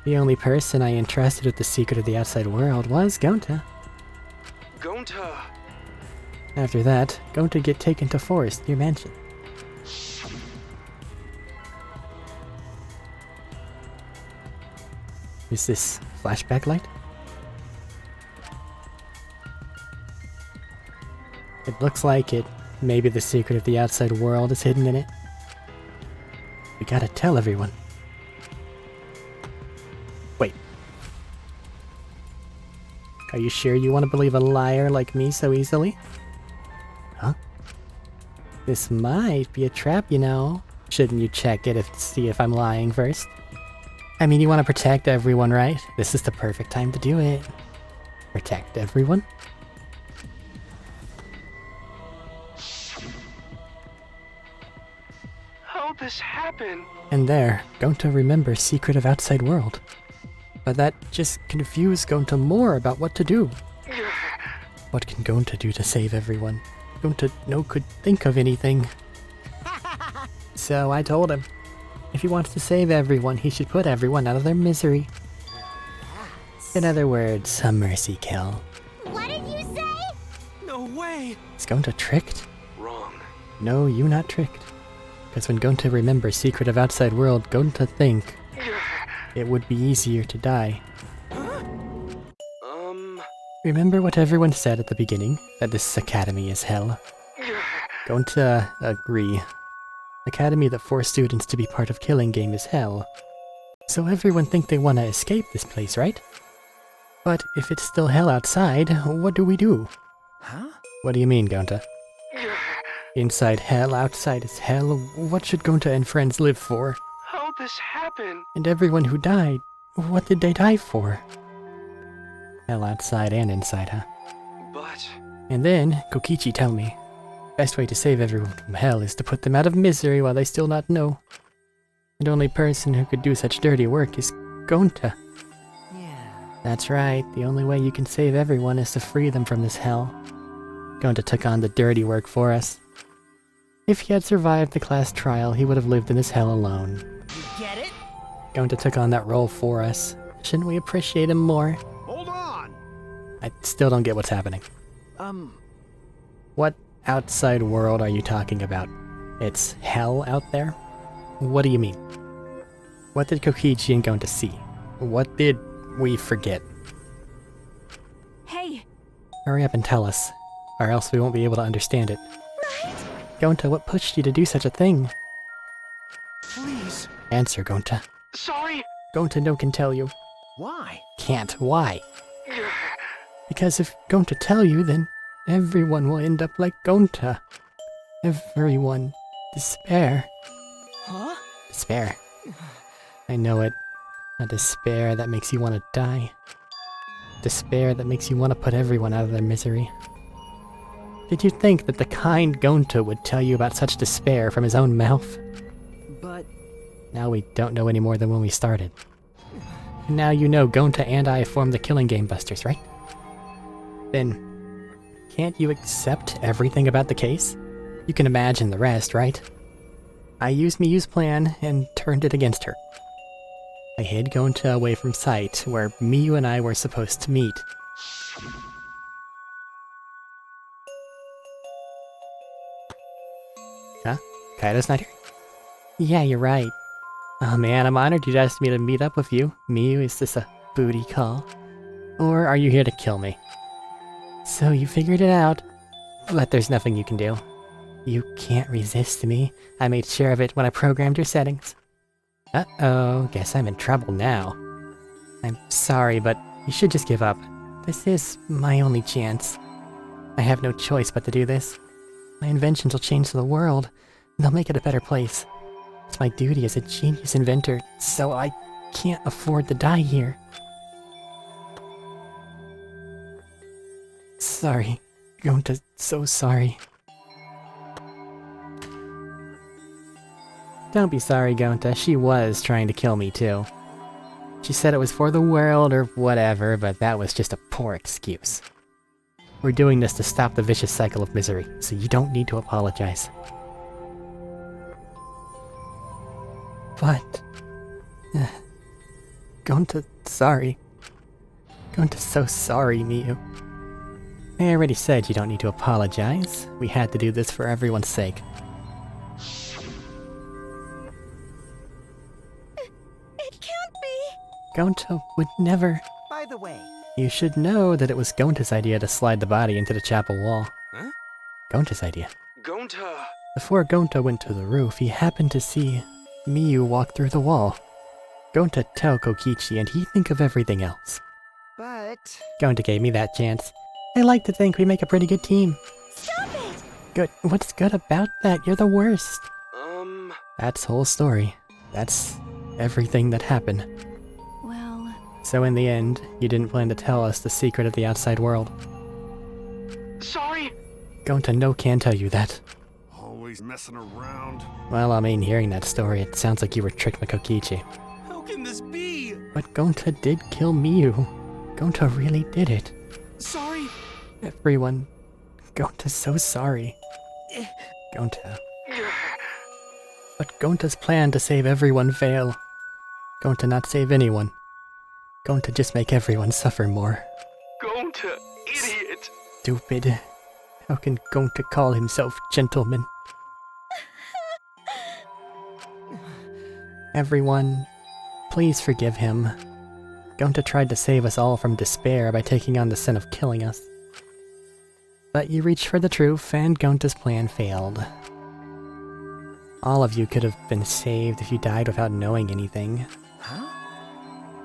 The only person I entrusted with the secret of the outside world was Gonta. Gonta. After that, Gonta get taken to forest near mansion. Is this flashback light? It looks like it. Maybe the secret of the outside world is hidden in it. We gotta tell everyone. Wait. Are you sure you want to believe a liar like me so easily? Huh? This might be a trap, you know. Shouldn't you check it to see if I'm lying first? I mean, you want to protect everyone, right? This is the perfect time to do it. Protect everyone? How'd this happen? And there, Gonta remembers secret of outside world. But that just confused Gonta more about what to do. What can Gonta do to save everyone? Gonta no could think of anything. So I told him, if he wants to save everyone, he should put everyone out of their misery. In other words, a mercy kill. What did you say? No way! Is Gonta tricked? Wrong. No, you not tricked. Because when Gonta remembers Secret of Outside World, Gonta think it would be easier to die. Remember what everyone said at the beginning? That this academy is hell? Gonta agree. Academy that forced students to be part of Killing Game is hell. So everyone think they want to escape this place, right? But if it's still hell outside, what do we do? Huh? What do you mean, Gonta? Inside hell, outside is hell. What should Gonta and friends live for? How'd this happen? And everyone who died, what did they die for? Hell outside and inside, huh? But... And then, Kokichi tell me, best way to save everyone from hell is to put them out of misery while they still not know. And only person who could do such dirty work is Gonta. Yeah. That's right, the only way you can save everyone is to free them from this hell. Gonta took on the dirty work for us. If he had survived the class trial, he would have lived in this hell alone. You get it? Gonta took on that role for us. Shouldn't we appreciate him more? Hold on! I still don't get what's happening. What outside world are you talking about? It's hell out there? What do you mean? What did Kokichi and Gonta see? What did we forget? Hey! Hurry up and tell us, or else we won't be able to understand it. Gonta, what pushed you to do such a thing? Please. Answer, Gonta. Sorry. Gonta no can tell you. Why? Can't. Why? Because if Gonta tell you, then everyone will end up like Gonta. Everyone. Despair. Huh? Despair. I know it. A despair that makes you want to die. Despair that makes you want to put everyone out of their misery. Did you think that the kind Gonta would tell you about such despair from his own mouth? But... Now we don't know any more than when we started. And now you know Gonta and I formed the Killing Game Busters, right? Then, can't you accept everything about the case? You can imagine the rest, right? I used Miyu's plan and turned it against her. I hid Gonta away from sight, where Miyu and I were supposed to meet. Huh? Kaido's not here? Yeah, you're right. Oh man, I'm honored you asked me to meet up with you. Miyu, is this a booty call? Or are you here to kill me? So you figured it out, but there's nothing you can do. You can't resist me. I made sure of it when I programmed your settings. Uh-oh, guess I'm in trouble now. I'm sorry, but you should just give up. This is my only chance. I have no choice but to do this. My inventions will change the world, and they'll make it a better place. It's my duty as a genius inventor, so I can't afford to die here. Sorry, Gonta, so sorry. Don't be sorry, Gonta, she was trying to kill me too. She said it was for the world or whatever, but that was just a poor excuse. We're doing this to stop the vicious cycle of misery, so you don't need to apologize. But... Gonta, sorry. Gonta's so sorry, Miyu. I already said you don't need to apologize. We had to do this for everyone's sake. It can't be! Gonta would never... By the way... You should know that it was Gonta's idea to slide the body into the chapel wall. Huh? Gonta's idea. Gonta! Before Gonta went to the roof, he happened to see Miyu walk through the wall. Gonta tell Kokichi and he think of everything else. But... Gonta gave me that chance. I like to think we make a pretty good team. Stop it! Good. What's good about that? You're the worst. That's whole story. That's everything that happened. Well... So in the end, you didn't plan to tell us the secret of the outside world. Sorry! Gonta no can tell you that. Always messing around. Well, I mean, hearing that story, it sounds like you were tricked by Kokichi. How How can this be? But Gonta did kill Miu. Gonta really did it. Sorry. Everyone. Gonta's so sorry. Gonta. But Gonta's plan to save everyone fail. Gonta not save anyone. Gonta just make everyone suffer more. Gonta, idiot. Stupid. How can Gonta call himself gentleman? Everyone, please forgive him. Gonta tried to save us all from despair by taking on the sin of killing us. But you reached for the truth, and Gonta's plan failed. All of you could have been saved if you died without knowing anything. Huh?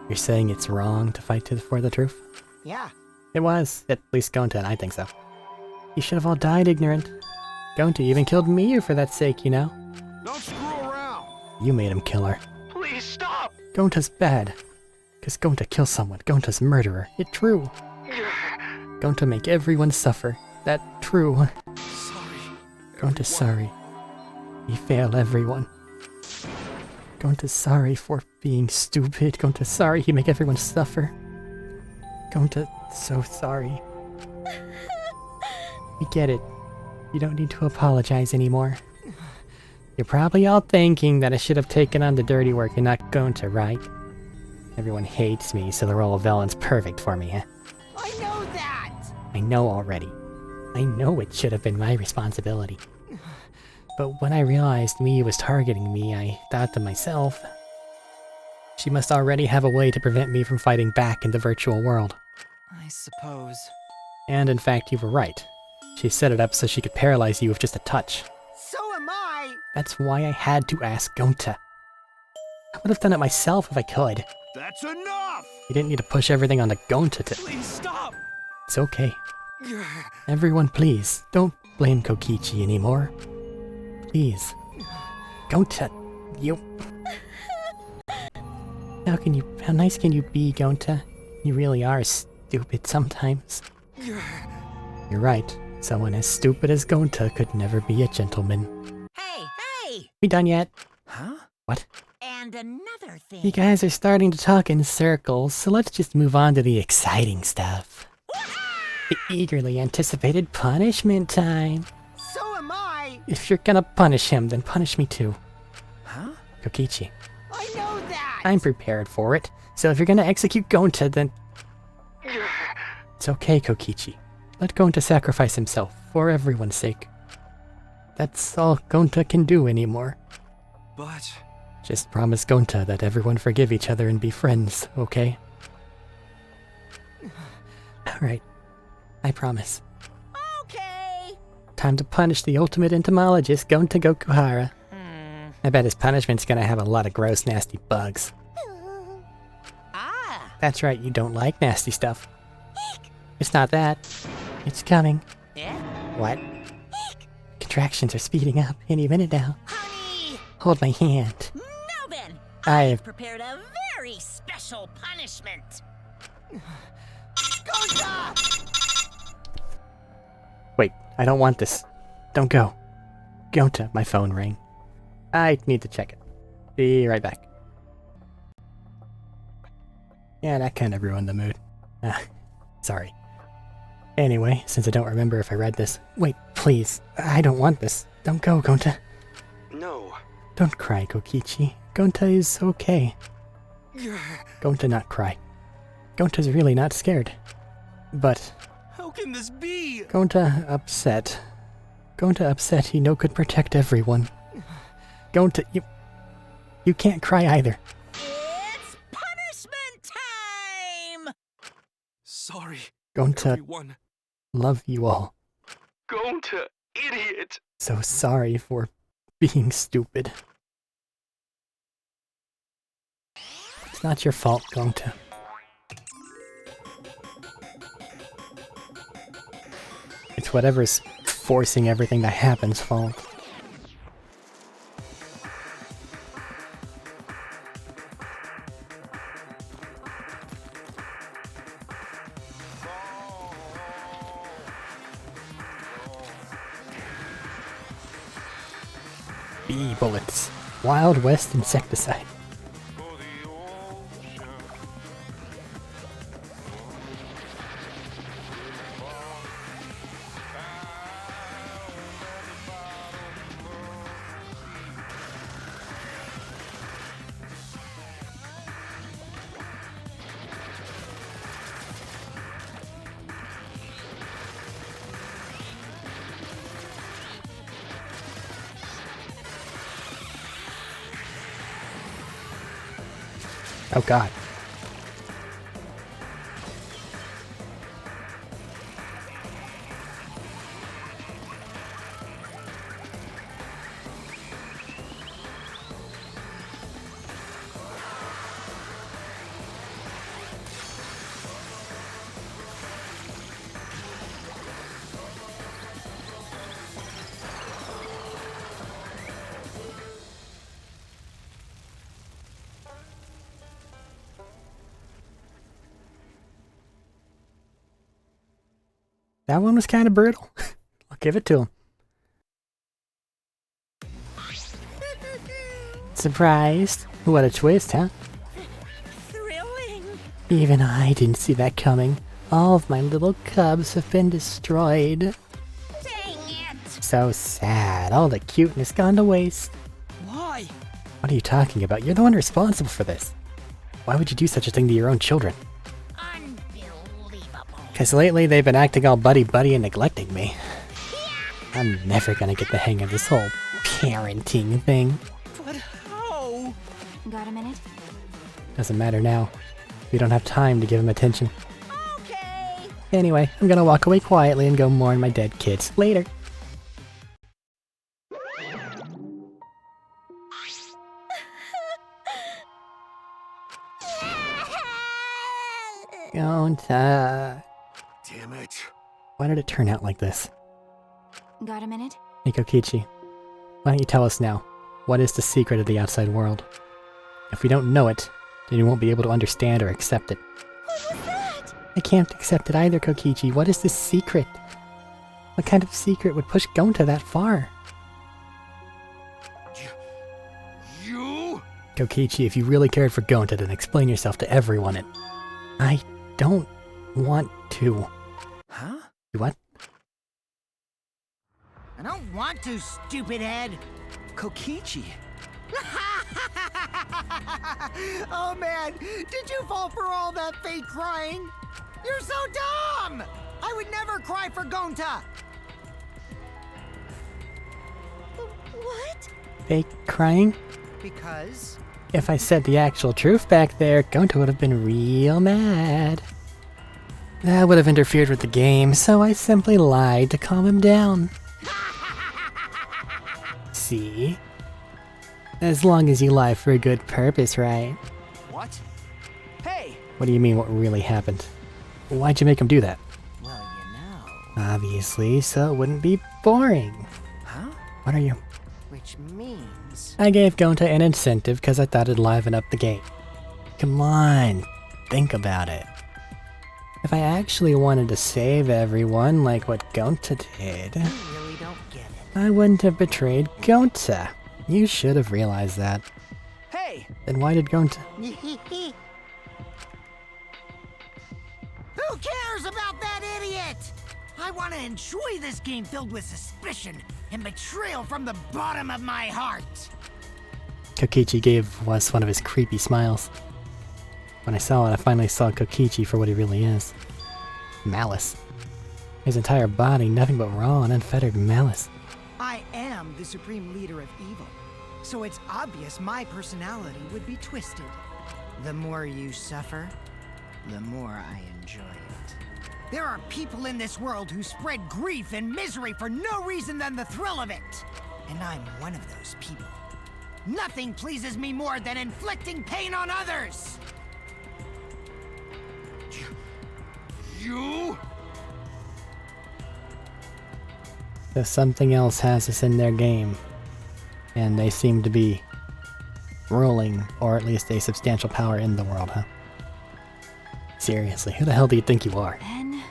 You're saying it's wrong to fight for the truth? Yeah. It was. At least Gonta and I think so. You should have all died ignorant. Gonta even killed Miu for that sake, you know? Don't screw around! You made him kill her. Please stop. Gonta's bad. Cause Gonta kills someone. Gonta's murderer. It true. Gonta make everyone suffer. That true. Sorry. Gonta's sorry. He failed everyone. Gonta's sorry for being stupid. Gonta's sorry he make everyone suffer. Gonta so sorry. We get it. You don't need to apologize anymore. You're probably all thinking that I should have taken on the dirty work and not Gonta, right? Everyone hates me, so the role of villain's perfect for me, huh? I know that! I know already. I know it should have been my responsibility. But when I realized Miu was targeting me, I thought to myself, she must already have a way to prevent me from fighting back in the virtual world. I suppose. And in fact, you were right. She set it up so she could paralyze you with just a touch. So am I! That's why I had to ask Gonta. I would have done it myself if I could. That's enough! You didn't need to push everything onto Gonta to— Please stop. It's okay. Everyone, please, don't blame Kokichi anymore. Please. Gonta, you... How nice can you be, Gonta? You really are stupid sometimes. You're right. Someone as stupid as Gonta could never be a gentleman. Hey! We done yet? Huh? What? And another thing. You guys are starting to talk in circles, so let's just move on to the exciting stuff. The eagerly anticipated punishment time. So am I! If you're gonna punish him, then punish me too. Huh? Kokichi. I know that! I'm prepared for it, so if you're gonna execute Gonta, then... It's okay, Kokichi. Let Gonta sacrifice himself, for everyone's sake. That's all Gonta can do anymore. But... Just promise Gonta that everyone forgive each other and be friends, okay? Alright. I promise. Okay. Time to punish the ultimate entomologist, Gonta Gokuhara. I bet his punishment's gonna have a lot of gross, nasty bugs. Ah. That's right, you don't like nasty stuff. It's not that. It's coming. Yeah? What? Contractions are speeding up any minute now. Honey! Hold my hand. Now then, I've prepared a very special punishment. Wait, I don't want this. Don't go. Gonta, my phone rang. I need to check it. Be right back. Yeah, that kind of ruined the mood. Sorry. Anyway, since I don't remember if I read this... Wait, please. I don't want this. Don't go, Gonta. No. Don't cry, Kokichi. Gonta is okay. Gonta not cry. Gonta's really not scared. But... How can this be? Gonta upset. Gonta upset he no could protect everyone. Gonta, you can't cry either. It's punishment time! Sorry, Gonta, everyone. love you all. Gonta, idiot! So sorry for being stupid. It's not your fault, Gonta. It's whatever's forcing everything to happen's fault. Bee bullets. Wild West insecticide. Oh god. That one was kind of brutal. I'll give it to him. Surprised? What a twist, huh? Thrilling. Even I didn't see that coming. All of my little cubs have been destroyed. Dang it. So sad. All the cuteness gone to waste. Why? What are you talking about? You're the one responsible for this. Why would you do such a thing to your own children? Unbelievable. Because lately they've been acting all buddy-buddy and neglecting me. I'm never gonna get the hang of this whole parenting thing. But how? Got a minute? Doesn't matter now. We don't have time to give him attention. Okay. Anyway, I'm gonna walk away quietly and go mourn my dead kids. Later. Gonta. Damn it. Why did it turn out like this? Got a minute? Hey Kokichi, why don't you tell us now? What is the secret of the outside world? If we don't know it, then you won't be able to understand or accept it. What was that? I can't accept it either, Kokichi. What is this secret? What kind of secret would push Gonta that far? You? Kokichi, if you really cared for Gonta, then explain yourself to everyone and... I don't want to. Huh? You what? I don't want to, stupid head. Kokichi. Oh man, did you fall for all that fake crying? You're so dumb! I would never cry for Gonta! What? Fake crying? Because? If I said the actual truth back there, Gonta would have been real mad. That would have interfered with the game, so I simply lied to calm him down. See? As long as you lie for a good purpose, right? What? Hey! What do you mean, what really happened? Why'd you make him do that? Well, you know. Obviously, so it wouldn't be boring. Huh? What are you? Which means... I gave Gonta an incentive because I thought it'd liven up the game. Come on, think about it. If I actually wanted to save everyone like what Gonta did, You really don't get it. I wouldn't have betrayed Gonta. You should have realized that. Hey! Then why did Gonta... Who cares about that idiot? I want to enjoy this game filled with suspicion and betrayal from the bottom of my heart. Kokichi gave us one of his creepy smiles. When I saw it, I finally saw Kokichi for what he really is. Malice. His entire body, nothing but raw and unfettered malice. I am the supreme leader of evil, so it's obvious my personality would be twisted. The more you suffer, the more I enjoy it. There are people in this world who spread grief and misery for no reason than the thrill of it. And I'm one of those people. Nothing pleases me more than inflicting pain on others! You? So something else has us in their game. And they seem to be ruling, or at least a substantial power in the world, huh? Seriously, who the hell do you think you are? Ben?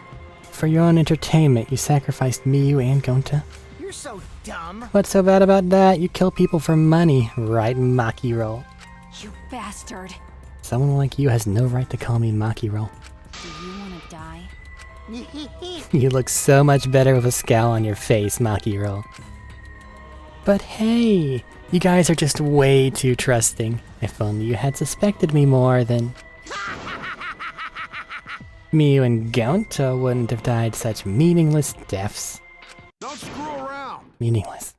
For your own entertainment, you sacrificed Miyu and Gonta? You're so dumb. What's so bad about that? You kill people for money, right, Makiro? You bastard. Someone like you has no right to call me Makiro. Do you want to die? You look so much better with a scowl on your face, Makiro. But hey, you guys are just way too trusting. If only you had suspected me more, then... Miyu and Gonta wouldn't have died such meaningless deaths. Don't screw around. Meaningless.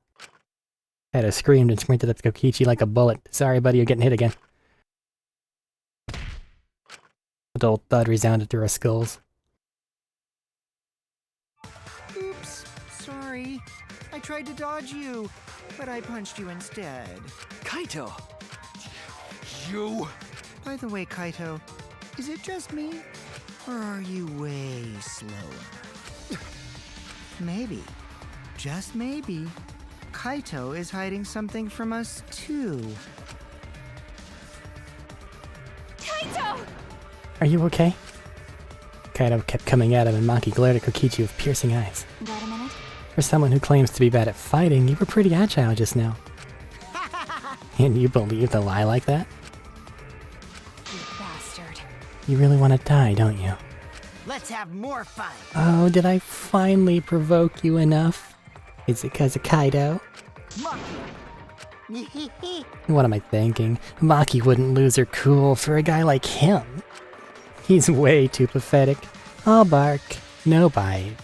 I'd have screamed and sprinted up to Kokichi like a bullet. Sorry, buddy, you're getting hit again. A dull thud resounded through our skulls. Oops, sorry. I tried to dodge you, but I punched you instead. Kaito! You... By the way, Kaito, is it just me? Or are you way slower? Maybe, just maybe, Kaito is hiding something from us too. Kaito! Are you okay? Kaito kept coming at him, and Maki glared at Kokichi with piercing eyes. Got a minute? For someone who claims to be bad at fighting, you were pretty agile just now. And you believed a lie like that? You bastard. You really want to die, don't you? Let's have more fun. Oh, did I finally provoke you enough? Is it because of Kaito? What am I thinking? Maki wouldn't lose her cool for a guy like him. He's way too pathetic. All bark, no bite.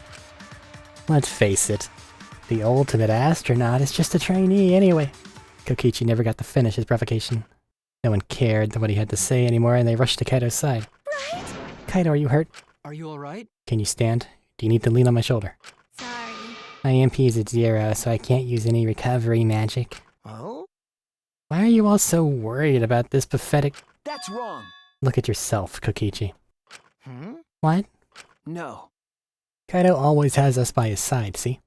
Let's face it, the ultimate astronaut is just a trainee anyway. Kokichi never got to finish his provocation. No one cared what he had to say anymore, and they rushed to Kaito's side. Right? Kaito, are you hurt? Are you alright? Can you stand? Do you need to lean on my shoulder? Sorry. My MP is at 0, so I can't use any recovery magic. Oh? Why are you all so worried about this pathetic... That's wrong. Look at yourself, Kokichi. Hmm? What? No. Kaito always has us by his side, see?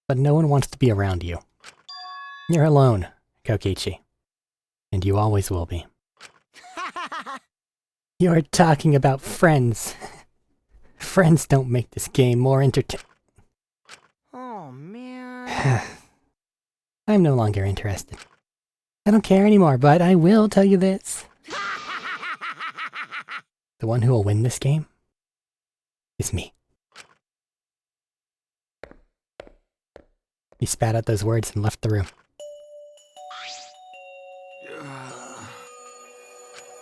But no one wants to be around you. You're alone, Kokichi. And you always will be. You're talking about friends. Friends don't make this game more Oh, man. I'm no longer interested. I don't care anymore, but I will tell you this. The one who will win this game is me. He spat out those words and left the room.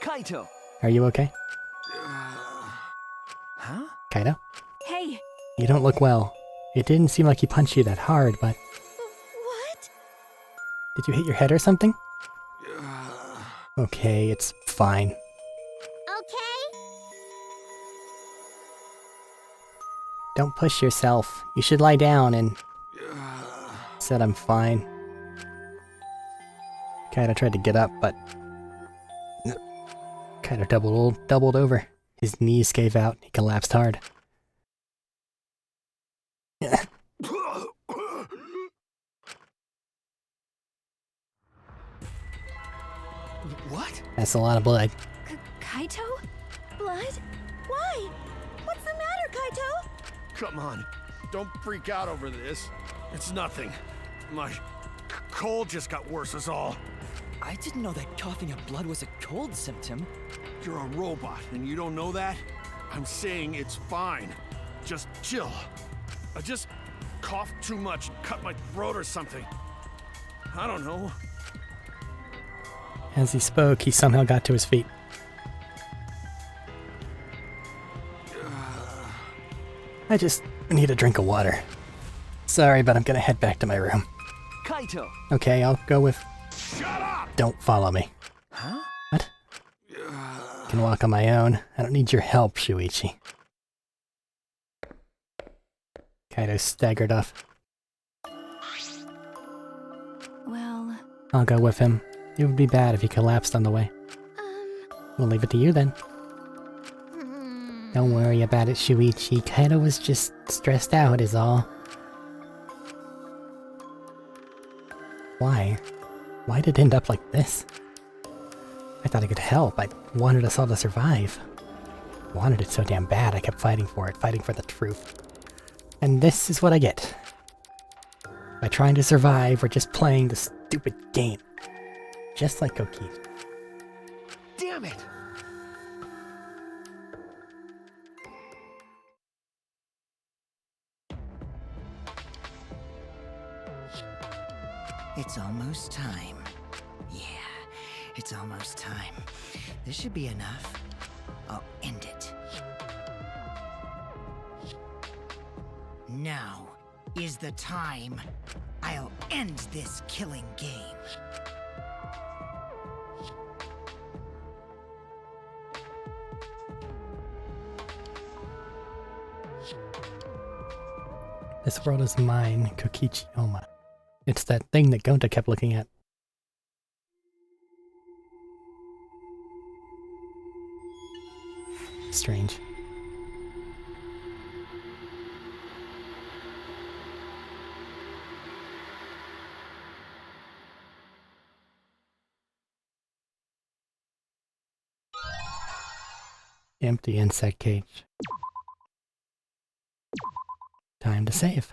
Kaito! Are you okay? Huh? Kaito? Hey! You don't look well. It didn't seem like he punched you that hard, but... What? Did you hit your head or something? Okay, it's fine. Okay? Don't push yourself. You should lie down and... Said I'm fine. Kaito tried to get up, but... Kaito doubled over. His knees gave out. He collapsed hard. What? That's a lot of blood. Kaito? Blood? Why? What's the matter, Kaito? Come on, don't freak out over this. It's nothing. My cold just got worse is all. I didn't know that coughing up blood was a cold symptom. You're a robot and you don't know that? I'm saying it's fine. Just chill. I just coughed too much, cut my throat or something. I don't know. As he spoke, he somehow got to his feet. I just need a drink of water. Sorry, but I'm gonna head back to my room. Kaito! Okay, I'll go with... Shut up! Don't follow me. Huh? What? I can walk on my own. I don't need your help, Shuichi. Kaito staggered off. Well... I'll go with him. It would be bad if he collapsed on the way. We'll leave it to you then. Don't worry about it, Shuichi. Kaito was just stressed out is all. Why? Why did it end up like this? I thought I could help. I wanted us all to survive. I wanted it so damn bad I kept fighting for it, fighting for the truth. And this is what I get. By trying to survive, we're just playing this stupid game. Just like Kokichi. Damn it! It's almost time. Yeah, it's almost time. This should be enough. I'll end it. Now is the time. I'll end this killing game. This world is mine, Kokichi Oma. It's that thing that Gonta kept looking at. Strange. Empty insect cage. Time to save.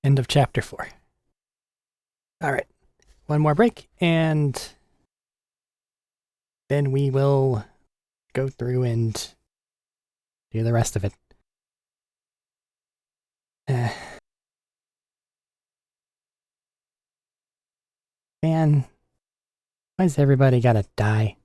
End of chapter 4. Alright, one more break, and then we will go through and do the rest of it. Man, why's everybody gotta die?